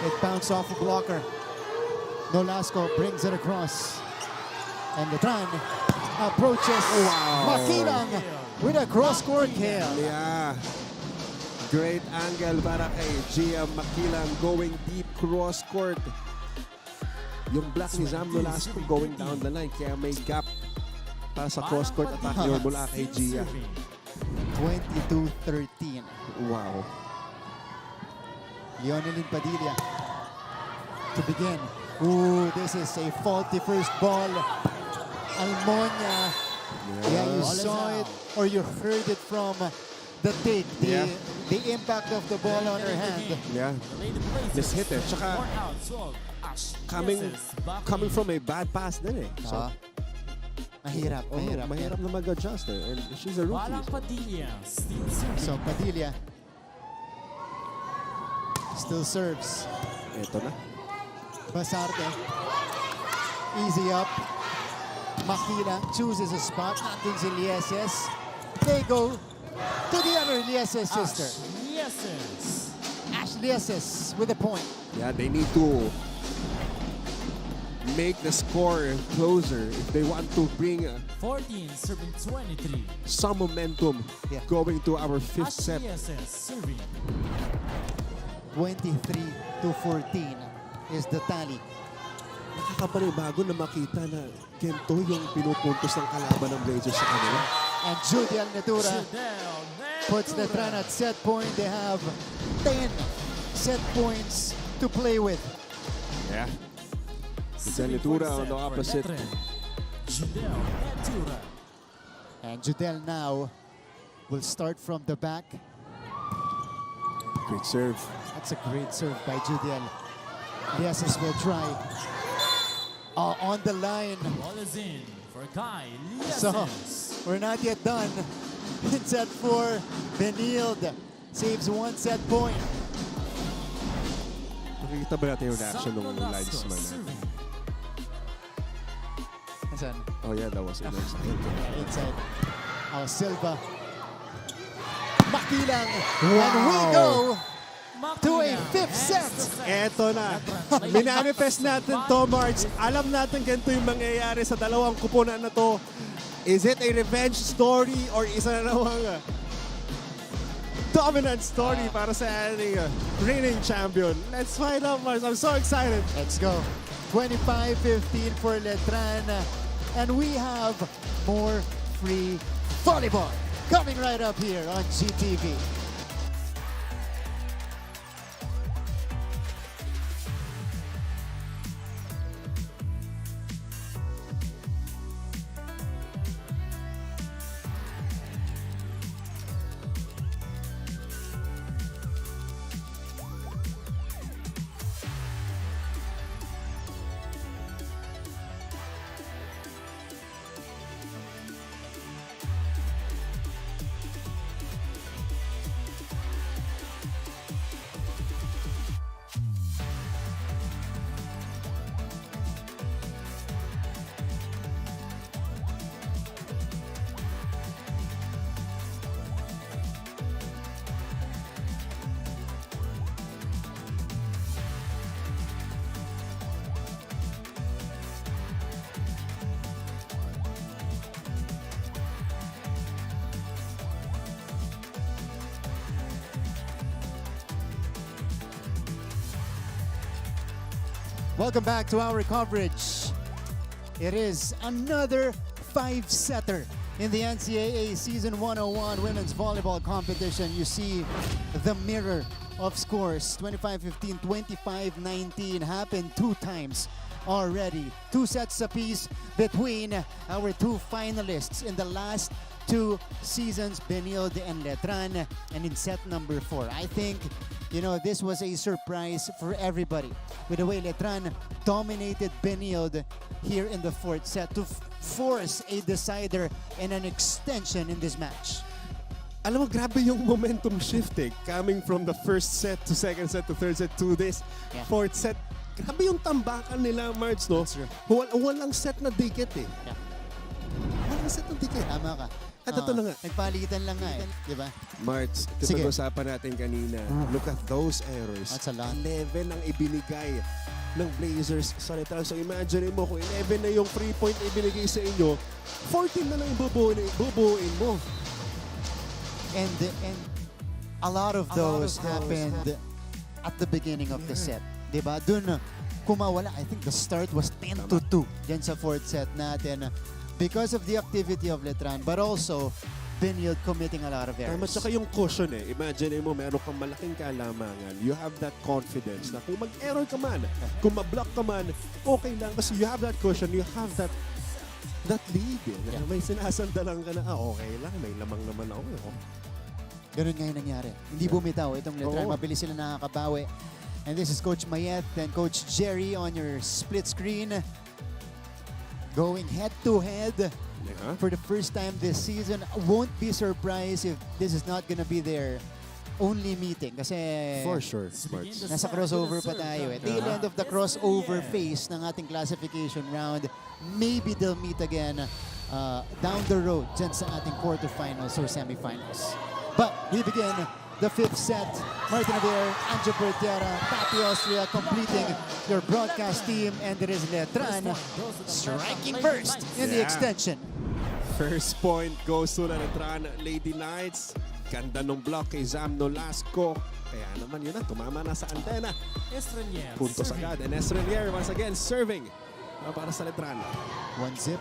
It bounced off a blocker. Nolasco brings it across. And Letran approaches. Makilang with a cross-court kill. Yeah. Great angle para kay Gia Makilang going deep cross-court. Yung block ni Zam Nolasco going down the line. Kaya may gap para sa cross-court attack yun mula kay Gia. 22-13. Wow. Leonelyn Padilla to begin. Ooh, this is a faulty first ball. Almonya. Yeah, you saw it or you heard it from the take. The impact of the ball on her hand. Yeah. Mishit eh. Tsaka coming from a bad pass din eh. So, mahirap na mag-adjust eh. And she's a rookie. So Padilla still serves. Ito na. Basarte. Easy up. Makilang chooses a spot. Nandun si Lieses. They go to the other Lieses sister. Ash Lieses with a point. Yeah, they need to make the score closer if they want to bring 14 serving 23. some momentum going to our fifth set. 23-14 is the tally. Nakakapanibago na makita na ganito yung pinupuntos ng kalaban ng Blazers sa kanila. And Judy Alnatura puts Letran at set point. They have 10 set points to play with. Yeah. Litura on the opposite. And Judel now will start from the back. Great serve. That's a great serve by Judel. Lieses will try. On the line. Ball is in for Kai So, Lieses. we're not yet done. In set 4, Benilde saves one set point. Nakikita ba natin yung reaction ng linesman? Asan? Oh yeah, that was Inside. Silva. Makilang. And we go to a fifth set. Eto na. Minanifest natin to, March. Alam natin ganito yung mangyayari sa dalawang kupunan na to. Is it a revenge story or isa na namang dominant story para sa ating reigning champion? Let's find out, March. I'm so excited. Let's go. 25-15 for Letran. And we have more free volleyball coming right up here on GTV. Welcome back to our coverage. It is another five-setter in the NCAA Season 101 Women's Volleyball Competition. You see the mirror of scores. 25-15, 25-19 happened two times already. 2 sets apiece between our 2 finalists in the last 2 seasons, Benilde and Letran. And in set number 4, I think, you know, this was a surprise for everybody. With the way Letran dominated Benilde here in the 4th set to force a decider and an extension in this match. Alam mo, grabe yung momentum shift coming from the first set to second set to third set to this fourth set. Grabe yung tambakan nila, Marts, no? Walang set na dikit Yeah. Walang set na dikit. Tama ka. At ito na nga. Nagpalitan lang nga di ba? Marts, Sige. pag-usapan natin kanina, look at those errors. That's a lot. 11 ang ibinigay ng Blazers sa Letran. So imagine mo, kung 11 na yung 3-point ibinigay sa inyo, 14 na lang bubuuin mo. And a lot of those happened at the beginning of the set. Diba? Dun kumawala. I think the start was 10-2 dyan sa 4th set natin because of the activity of Letran, but also Benilde committing a lot of errors. Tama, tsaka yung caution Imagine mo, meron kang malaking kalamangan. You have that confidence na kung mag-error ka man, kung ma-block ka man, okay lang. Kasi you have that caution, you have that lead. May sinasandalan ka na, okay lang, may lamang naman ako. Ganun nga yung nangyari. Hindi bumitaw itong Letran. Mabilis sila nakakabawi. And this is Coach Mayet and Coach Jerry on your split screen. Going head-to-head for the first time this season. Won't be surprised if this is not gonna be their only meeting. Kasi For sure, Marts. nasa crossover pa tayo. Tail end of the crossover phase ng ating classification round. Maybe they'll meet again down the road dyan sa ating quarterfinals or semifinals. But we begin the 5th set. Martin Aver, Anjo Bertiera, Tati Austria completing your broadcast team. And it is Letran striking first in the extension. First point goes to the Letran Lady Knights. Ganda nung block kay Zam Nolasco. Kaya naman yun tumama na sa antena. Estrelier Puntos serving. agad. And Estrelier once again serving para sa Letran. 1-0.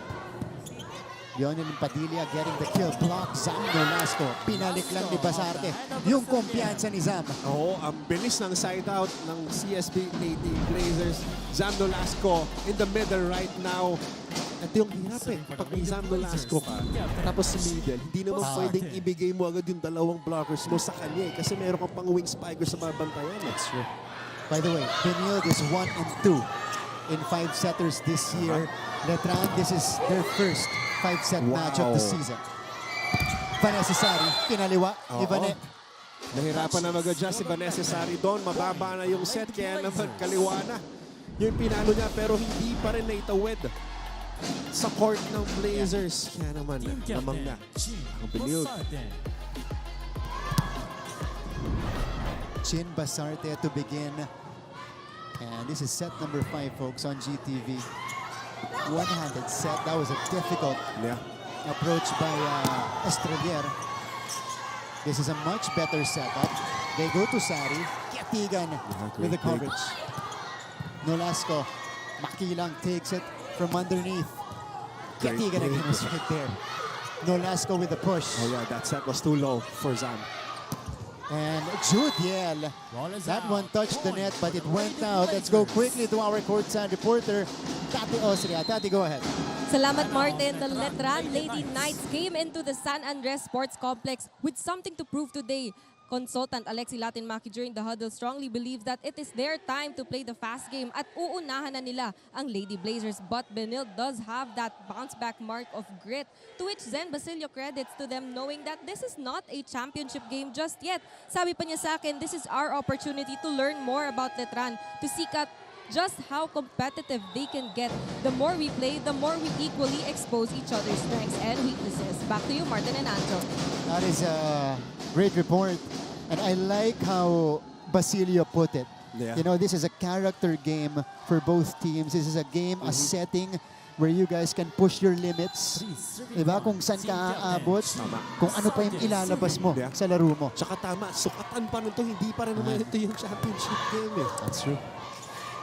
Lionel Padilla getting the kill block. Zam Nolasco. Pinalik lang ni Basarte yung kumpiyansa ni Zam. Oo, ang bilis ng side out ng CSB Lady Blazers. Zam Nolasco in the middle right now. Ito yung hirap Pag may Zam Nolasco ka, tapos sa middle, hindi naman pwedeng ibigay mo agad yung dalawang blockers mo sa kanya kasi meron kang pang wing spikers sa babantayan. That's true. By the way, Benilde is 1-2 in 5-setters this year. Letran, this is their first 5-set match of the season. Vanessa Sari, pinaliwa ni Vanessa. Nahirapan na mag-adjust si Vanessa Sari doon. Mababa na yung set, kaya naman kaliwa na. Yung pinalo niya, pero hindi pa rin naitawid sa court ng Blazers. Kaya naman, lamang na ang Benilde. Chin Basarte to begin. And this is set number 5, folks, on GTV. One-handed set. That was a difficult approach by Estrelier. This is a much better setup. They go to Sari. Katigan with the coverage. Nolasco. Makilang takes it from underneath. Katigan again was right there. Nolasco with the push. Oh yeah, that set was too low for Zam. And Judiel, that one touched the net, but it went out. Let's go quickly to our courtside reporter, Tati Austria. Tati, go ahead. Salamat, Martin. The Letran Lady Knights came into the San Andres Sports Complex with something to prove today. Consultant Alexi Latin-Maki during the huddle strongly believes that it is their time to play the fast game at uunahan na nila ang Lady Blazers. But Benilde does have that bounce-back mark of grit, to which Zen Basilio credits to them knowing that this is not a championship game just yet. Sabi pa niya sa akin, this is our opportunity to learn more about Letran, to seek out just how competitive they can get. The more we play, the more we equally expose each other's strengths and weaknesses. Back to you, Martin and Anjo. That is a great report. And I like how Basilio put it. Yeah. You know, this is a character game for both teams. This is a game, a setting where you guys can push your limits. Diba? Kung saan ka aabot, kung ano pa yung ilalabas mo sa laro mo. Tsaka tama, sukatan pa nito, hindi pa rin naman ito yung championship game That's true.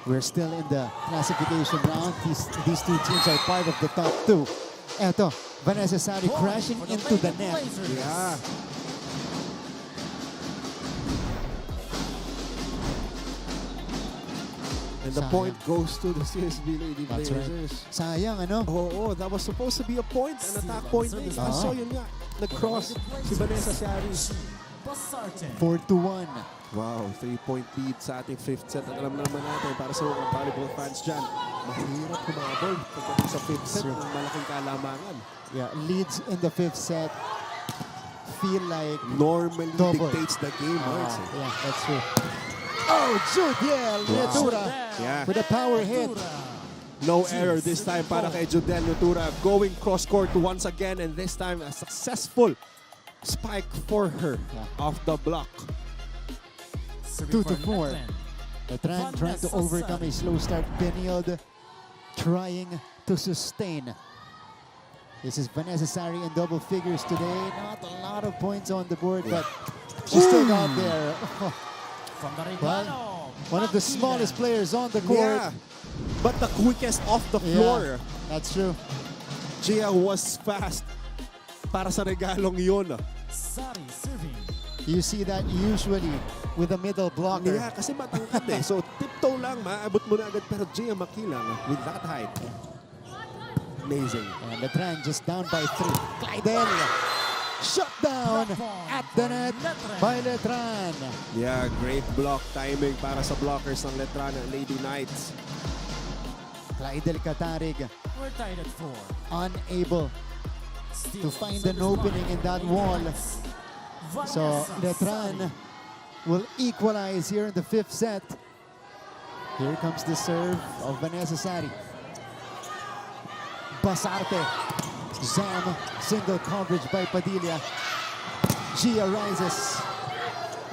We're still in the classification round. These two teams are part of the top 2. Eto, Vanessa Sari crashing into the net. Yeah. And And the point goes to the CSB Lady That's right. Blazers. Sayang, ano? Oo, that was supposed to be a point, an attack point. So yun nga, nag-cross si Vanessa Sari. Basarte. 4-1. Wow, 3-point lead sa ating fifth set. At alam na naman natin, para sa mga volleyball fans dyan, mahirap humabol pagdating sa fifth set ng malaking kalamangan. Yeah, leads in the fifth set feel like Normally double. dictates the game. Marks, eh. Yeah, that's true. Oh, Judiel Netura Yeah. with a power hit. No error this time para kay Judel Nutura. Going cross-court once again, and this time a successful spike for her off the block. 2-4. Letran trying to overcome a slow start. Benilde trying to sustain. This is Vanessa Sari in double figures today. Not a lot of points on the board, but she still got there. From the Well, one of the smallest players on the court. Yeah, but the quickest off the floor. That's true. Gia was fast para sa regalong yun. Sari serving. You see that usually with a middle blocker. Yeah, kasi matangkad eh. So tiptoe lang, maabot mo na agad. Pero Gia makilang with that height. Amazing. And Letran just down by 3. Clydel shut down at the net by Letran. Yeah, great block timing para sa blockers ng Letran at Lady Knights. Clydel Katarig We're tied at 4. unable Still to find an opening in that wall. So Letran will equalize here in the fifth set. Here comes the serve of Vanessa Sari. Basarte. Zam, single coverage by Padilla. Gia rises.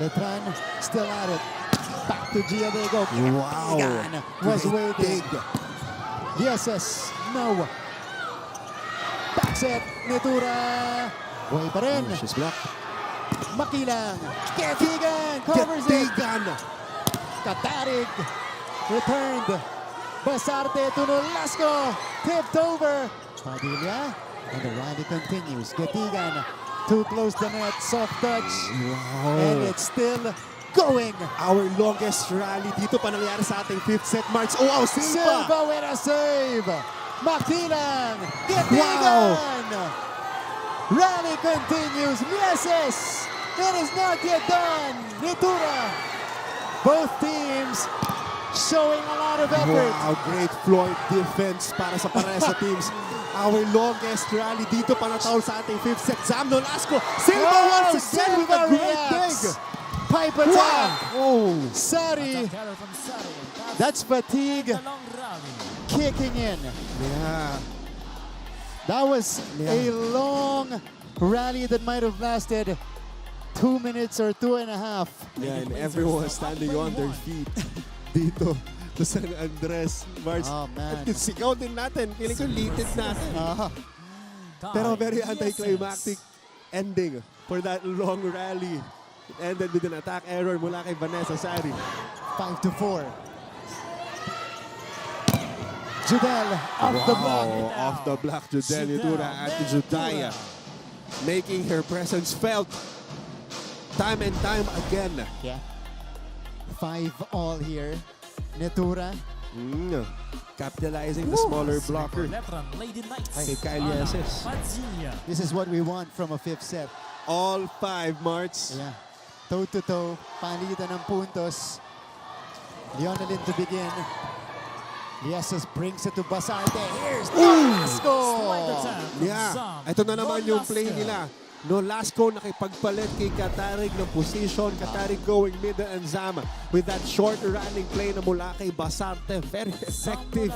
Letran still at it. Back to Gia, there you go. Wow. Egan was waiting. Yes, no. Back set, Netura. Buhay pa rin. She's blocked. Makilang. Ketigan covers it. Ketigan. Katarig returned. Basarte to Nolasco. Tipped over. Padilla. And the rally continues. Ketigan too close to net. Soft touch. And it's still going. Our longest rally dito pa nangyari sa ating fifth set marks. Oh, wow, Silva! Silva with a save. Makilang. Ketigan. Rally continues. Mieses. It is not yet done. Netura. Both teams showing a lot of effort. Wow, great floor defense para sa parehas sa teams. Our longest rally dito pa natawal sa ating fifth set. Zam Nolasco. Silva once again with a great dig. Pipe attack. Oh, Sari. Carry from Sari. That's fatigue The long rally. kicking in. yeah. That was a long rally that might have lasted 2 minutes or 2.5. Yeah, and everyone standing on their feet dito sa San Andres, March. Oh, man. At sigaw din natin. Feeling ko litid natin. Pero very anticlimactic ending for that long rally. It ended with an attack error mula kay Vanessa Sari. 5-4. Judel off the block. Off the block, Judel Yutura at Judaya. Making her presence felt time and time again. Yeah. 5 all here. Netura. Capitalizing the smaller blocker. Letran, Lady Knights. Kay Kyle Yeses. Padilla. This is what we want from a fifth set. All 5 marks. Yeah. Toe-to-toe. Palitan ng puntos. Leonelin to begin. Lieses brings it to Basarte. Here's Nolasco. Yeah. Ito na naman yung play nila. Nolasco nakipagpalit kay Katarig ng position. Katarig going middle and Zama with that short running play na mula kay Basarte. Very effective.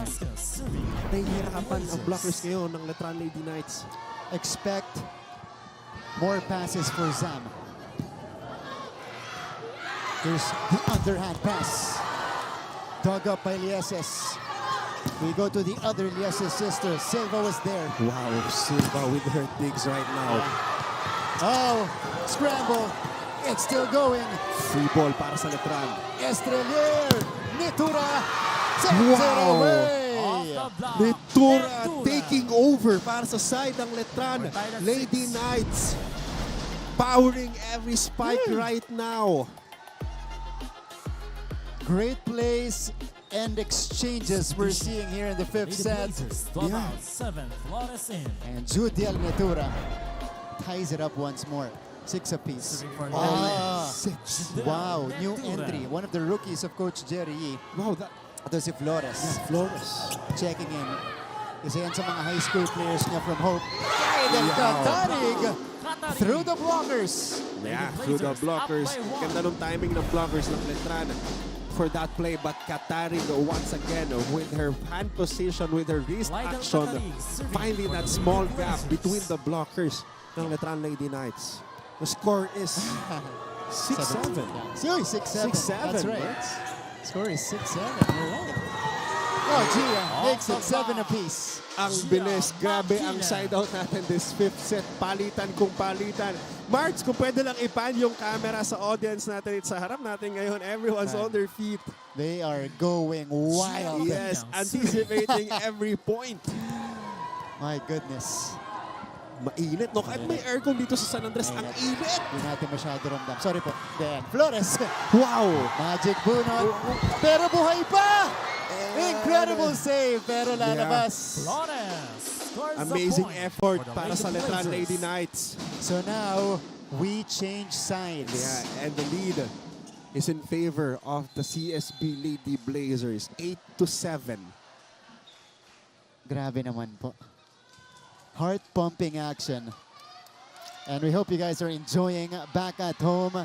Nahihirapan ang blockers ngayon ng Letran Lady Knights. Expect more passes for Zam. Here's the underhand pass. Dug up by Lieses. We go to the other Lieses sister. Silva was there. Wow, Silva with her digs right now. Oh, scramble. It's still going. Free ball para sa Letran. Estrelier. Netura. Sends it away. Netura taking over para sa side ng Letran. Lady Knights powering every spike right now. Great plays end exchanges we're seeing here in the fifth Lady set. Blazers 12 out, 7 flawless in. And Judiel Netura ties it up once more. 6 apiece. Serving for Ah, Six. wow, new Netura. entry. One of the rookies of Coach Jerry Yee. Wow, that Ito si Flores. Flores. Checking in. Isa yan sa mga high school players niya from Hope. Del Catarig through the blockers. Yeah, through the blockers. Ganda nung timing ng blockers ng Letran for that play. But Katarig once again with her hand position, with her wrist action, finding that small gap between the blockers ng Letran Lady Knights. The score is 6-7. Yeah. 6-7. 6-7. That's right. Score is 6-7. You're right. Oh, Gia makes it 7 apiece. Ang bilis. Grabe ang side out natin this fifth set. Palitan kung palitan. Marts, kung pwede lang ipan yung camera sa audience natin sa harap natin ngayon. Everyone's on their feet. They are going wild. Yes, anticipating every point. My goodness. Mainit, no? Kahit may aircon dito sa San Andres, ang init. Hindi natin masyado ramdam. Sorry po. Then, Flores. Wow! Magic bunot. Pero buhay pa! Incredible save, pero lalabas. Flores scores a Amazing point effort for the para sa Lady Letran Blazers. Lady Knights. So now, we change sides. Yeah, and the lead is in favor of the CSB Lady Blazers, 8-7. Grabe naman po. Heart-pumping action. And we hope you guys are enjoying back at home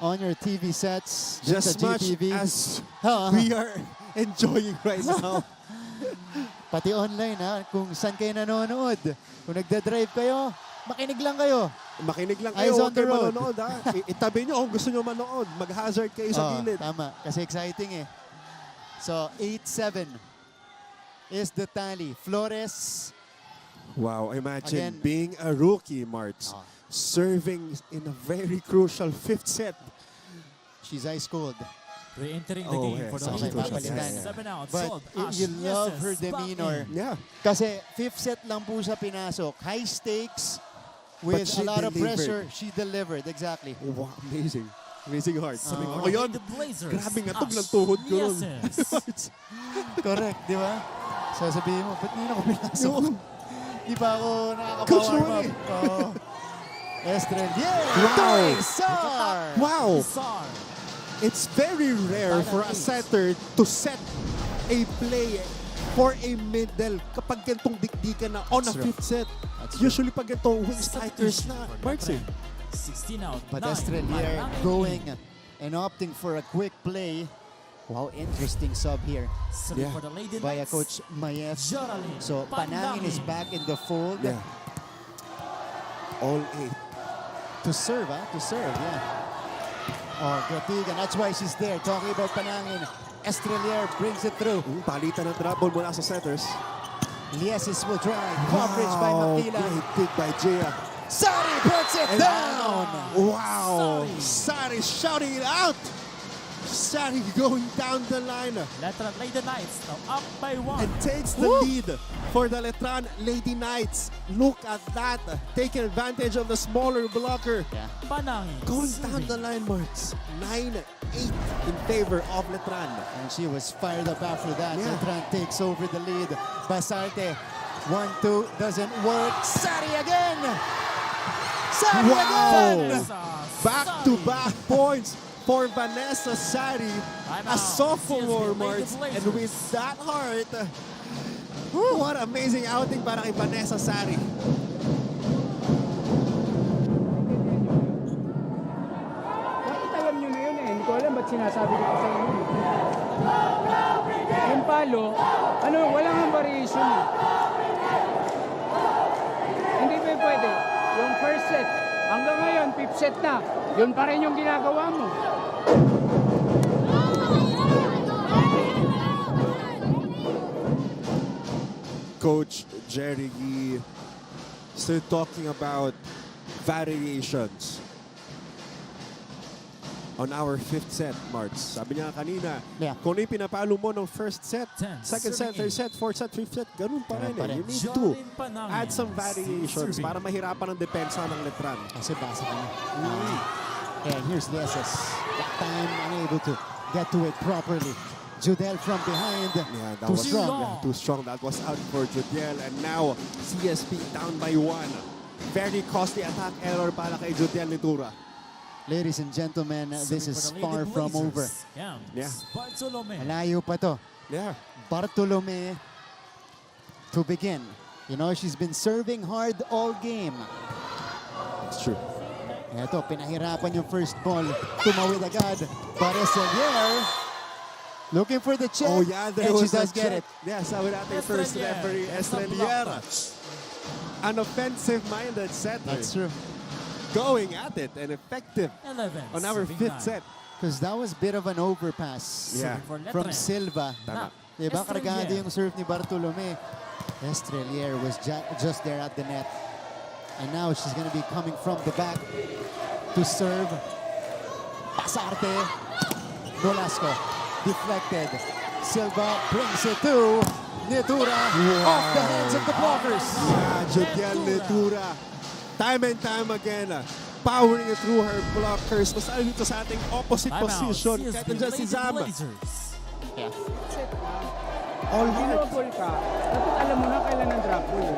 on your TV sets. Just sa much GTV. as Ha, we are enjoying right now. Pati online ha, kung saan kayo nanonood. Kung nagda-drive kayo, makinig lang kayo. Makinig lang Eyes kayo, on huwag the kayo road. manonood ha. Itabi nyo kung gusto nyo manood. Mag-hazard kayo sa gilid. Tama, kasi exciting eh. So, 8-7 is the tally. Flores, Wow, imagine Again. being a rookie, Marts, Ah. serving in a very crucial fifth set. she's ice-cold. Re-entering the Oh, game yeah, for the something Lady papalitan. Blazers. 7 out, But sold. you love Yes, her back demeanor. in. Yeah. Kasi fifth set lang po siya pinasok. High stakes with But she a lot of delivered. pressure. She delivered, exactly. Wow, amazing. Amazing heart. Serving Ako for the yun, Lady Blazers. grabe nga tog Ash ng tuhod ko nun. Nieses. Correct, di ba? Sasabihin mo, ba't hindi na ako pinasok? Yun. Di ba ako Coach nakaka-warm naman up? Oo. Estrelier! Wow. Sar! Wow! Sar. It's very rare for a setter to set a play for a middle kapag gantong dikdikan na on a That's true. fifth set. That's true. Usually pag ganito, wing strikers na. Marks eh. 16 out. But 9. Estrelier Marangin going in. and opting for a quick play. Wow, interesting sub here Serving Yeah. for the Lady by Knights. Coach Mayef. Geraldine So Panangin is back in the fold. Yeah. All 8. To serve, To serve, yeah. Oh, Gratigan. That's why she's there. Talking about Panangin. Estrelier brings it through. Palitan ng drop ball mula sa setters. Liesis will drive. Coverage by Makila. Great pick by Gia. Sari puts it down. Wow! Sari shouting it out! Sari going down the line Letran Lady Knights now up by 1. and takes the lead for the Letran Lady Knights. Look at that, taking advantage of the smaller blocker. Yeah. Panangin. Going down the line, Marks. 9-8 in favor of Letran. And she was fired up after that. Yeah. Letran takes over the lead. Basarte, 1-2, doesn't work. Sari again! Sari Wow! again! Back-to-back points for Vanessa Sari, a sophomore, Marks. And with that heart, what amazing outing para kay Vanessa Sari. Bakit alam nyo na yun eh? Hindi ko alam ba't sinasabi ko sa inyo. Yung palo, walang ang variation eh. Hindi pa pwede. Yung first set, hanggang ngayon, fifth set na. Yun pa rin yung ginagawa mo. Coach Jerry Yee still talking about variations on our fifth set, Marts. Sabi niya kanina, Yeah. kung ano yung pinapalo mo ng first set, 10, second set, third set, fourth set, fifth set, ganun pa rin Ganun pa eh. rin. You need to Geraldine Panangin. add some variations Serving. para mahirapan ang depensa ng Letran. Kasi basa ka na. And here's Liesis. That time unable to get to it properly. Judel from behind. Yeah, that Too was strong. too strong. That was out for Judiel. And now, CSP down by 1. Very costly attack error para kay Judiel Litura. Ladies and gentlemen, this is far from over. Yeah. Bartolome. Malayo pa to. Yeah. Bartolome to begin. You know, she's been serving hard all game. It's true. Ito, pinahirapan yung first ball. Tumawid agad. Bartolome looking for the check. Oh yeah, there and she was does a get check. it. Yeah, sabi natin first referee, Estrelier. An offensive-minded setter. That's true. Going at it and effective 11. on our 5th set. Because that was a bit of an overpass Yeah. from Silva. Tama. Diba, kargado Estrelier. yung serve ni Bartolome. Estrelier was just there at the net. And now she's going to be coming from the back to serve. Pasarte. Nolasco. Deflected. Silva brings it to Litura. Off the hands of the blockers. Yeah, Judiel Litura. Time and time again, powering it through her blockers. Masali dito sa ating opposite position. Kahit nandiyan si Zam. All ginobol ka, dapat alam mo na kailan ang drop ball.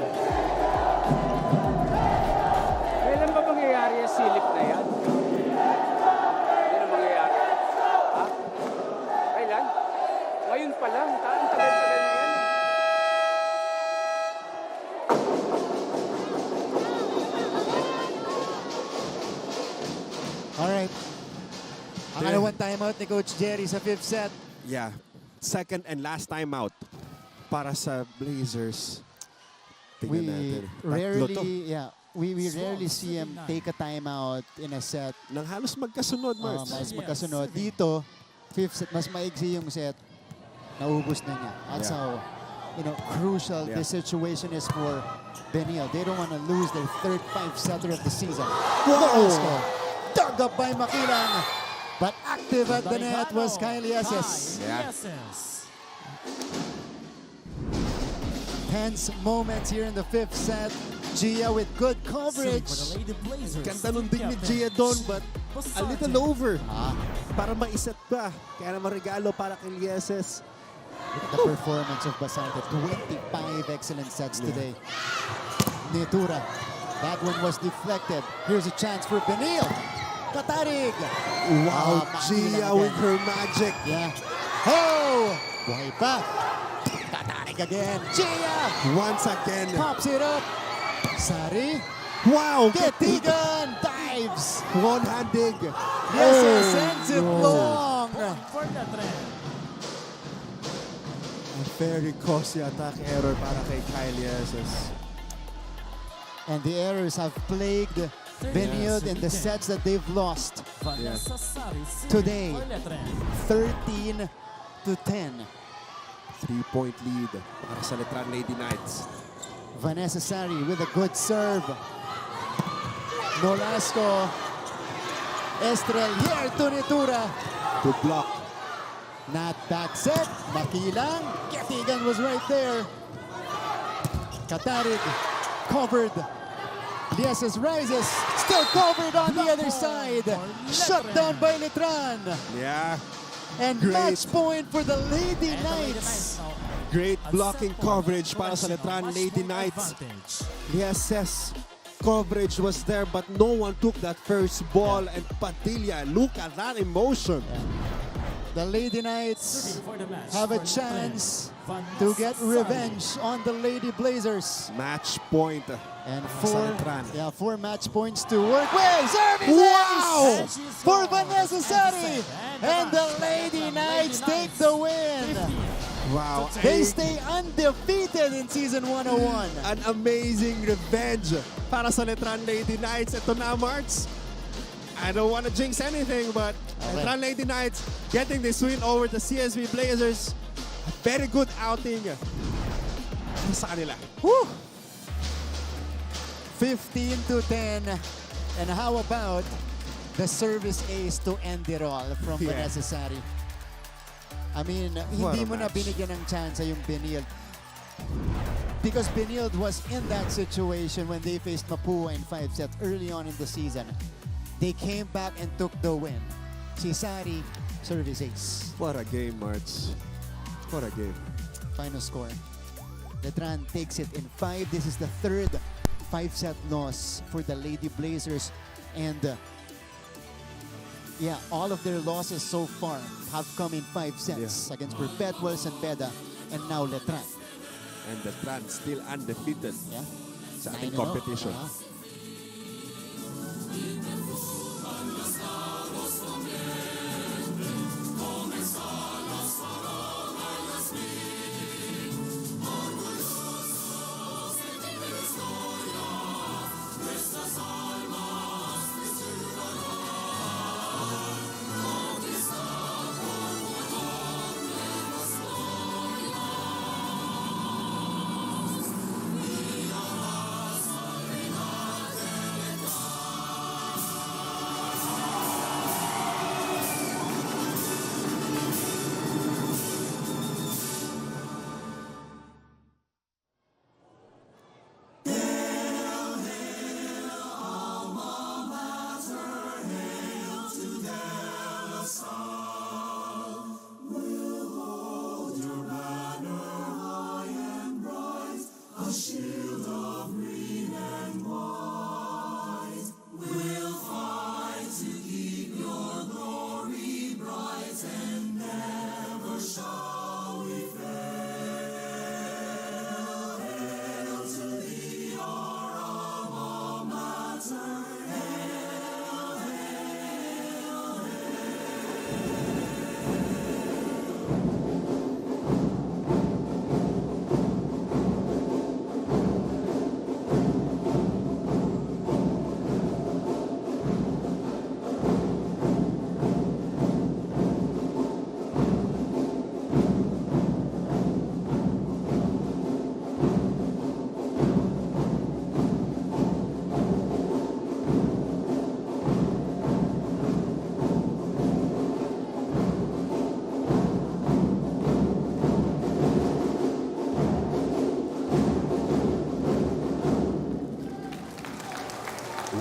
Kailan ba mangyayari yung silip na yan? Kailan mangyayari? Ha? Kailan? Ngayon pa lang. Ang tagal-tagal na yan. Alright. Ang kalawang timeout ni Coach Jerry sa 5th set. Yeah. Second and last timeout para sa Blazers. Tingnan natin. Tatlo to. We rarely see him take a timeout in a set. Nang halos magkasunod, Marks. Mas magkasunod. Dito, 5th set, mas maigsi yung set. Naubos na niya. That's how, crucial this situation is for Benilde. They don't want to lose their third 5-setter of the season. Wow! Dug up by Makilang. But active at the net was Kylie Eses. Yeah. Tense moments here in the 5th set. Gia with good coverage. Ganda nun din ni Gia doon, but a little over. Para maiset pa. Kaya naman regalo para kay Lieses. The performance of Basante. 25 excellent sets today. Nitura. That one was deflected. Here's a chance for Benilde. Katarig. Wow, Gia with her magic. Yeah. Oh! Buhay pa. Katarig again. Gia! Once again. Pops it up. Sari. Wow! Ketigan. Dives. One-handed. Yes, sends it long. For Letran. A very costly attack error para kay Kylie Eses. And the errors have plagued Benilde in the sets that they've lost. Vanessa Saris. Today. For Letran. 13-10. 3-point lead para sa Letran Lady Knights. Vanessa Sari with a good serve. Nolasco. Estrelier to Nitura. Good block. Not back set. Makilang. Ketigan was right there. Katarig covered. Lieses rises. Still covered on the other side. Shut down by Letran. Yeah. And Great. match point for the Lady Knights. Great blocking coverage para sa Letran Lady Knights. Lieses coverage was there, but no one took that first ball. And Padilla, look at that emotion. The Lady Knights have a chance to get revenge on the Lady Blazers. Match point. And Sa Letran. 4 match points to work with. Service Wow! ace for Vanessa Sari. And the Lady Knights take the win. Wow. They stay undefeated in season 101. An amazing revenge para sa Letran Lady Knights. Ito na, Marks. I don't want to jinx anything, but Letran Lady Knights getting this win over the CSB Blazers. A very good outing sa kanila. Whew. 15-10. And how about the service ace to end it all from Vanessa Sari? I mean, What hindi a mo na match. binigyan ng chance yung Benilde. Because Benilde was in that situation when they faced Mapua in 5 sets early on in the season. They came back and took the win. Si Sari, service ace. What a game, Marks. score again. Final score. Letran takes it in 5. This is the third 5-set loss for the Lady Blazers. And yeah, all of their losses so far have come in 5 sets against Perpetuals and Beda, and now Letran. And Letran still undefeated Yeah. sa ating 9-0. competition.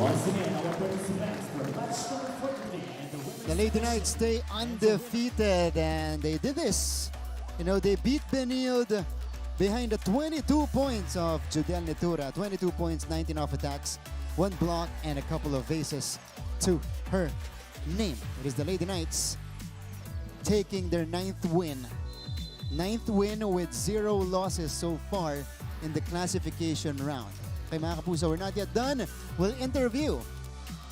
Once again, our participants for match number 14 and the winners. The Lady Knights stay undefeated, and they did this. You know, they beat Benilde behind the 22 points of Judel Netura. 22 points, 19 off attacks, 1 block, and a couple of aces to her name. It is the Lady Knights taking their 9th win. 9th win with 0 losses so far in the classification round. Okay, mga kapuso, we're not yet done. We'll interview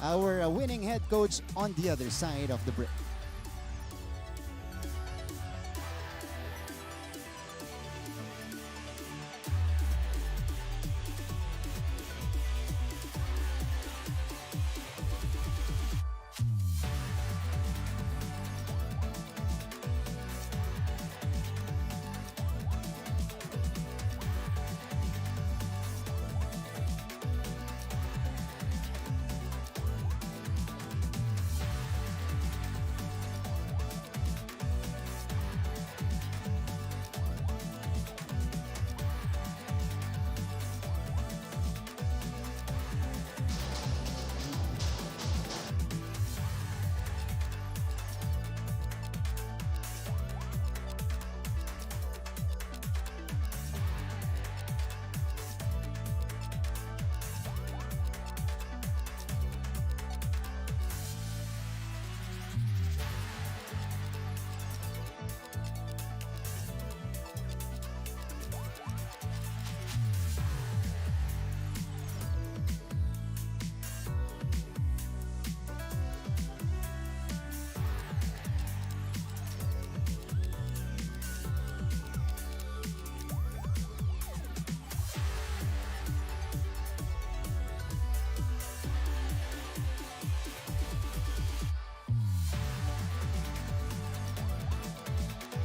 our winning head coach on the other side of the break.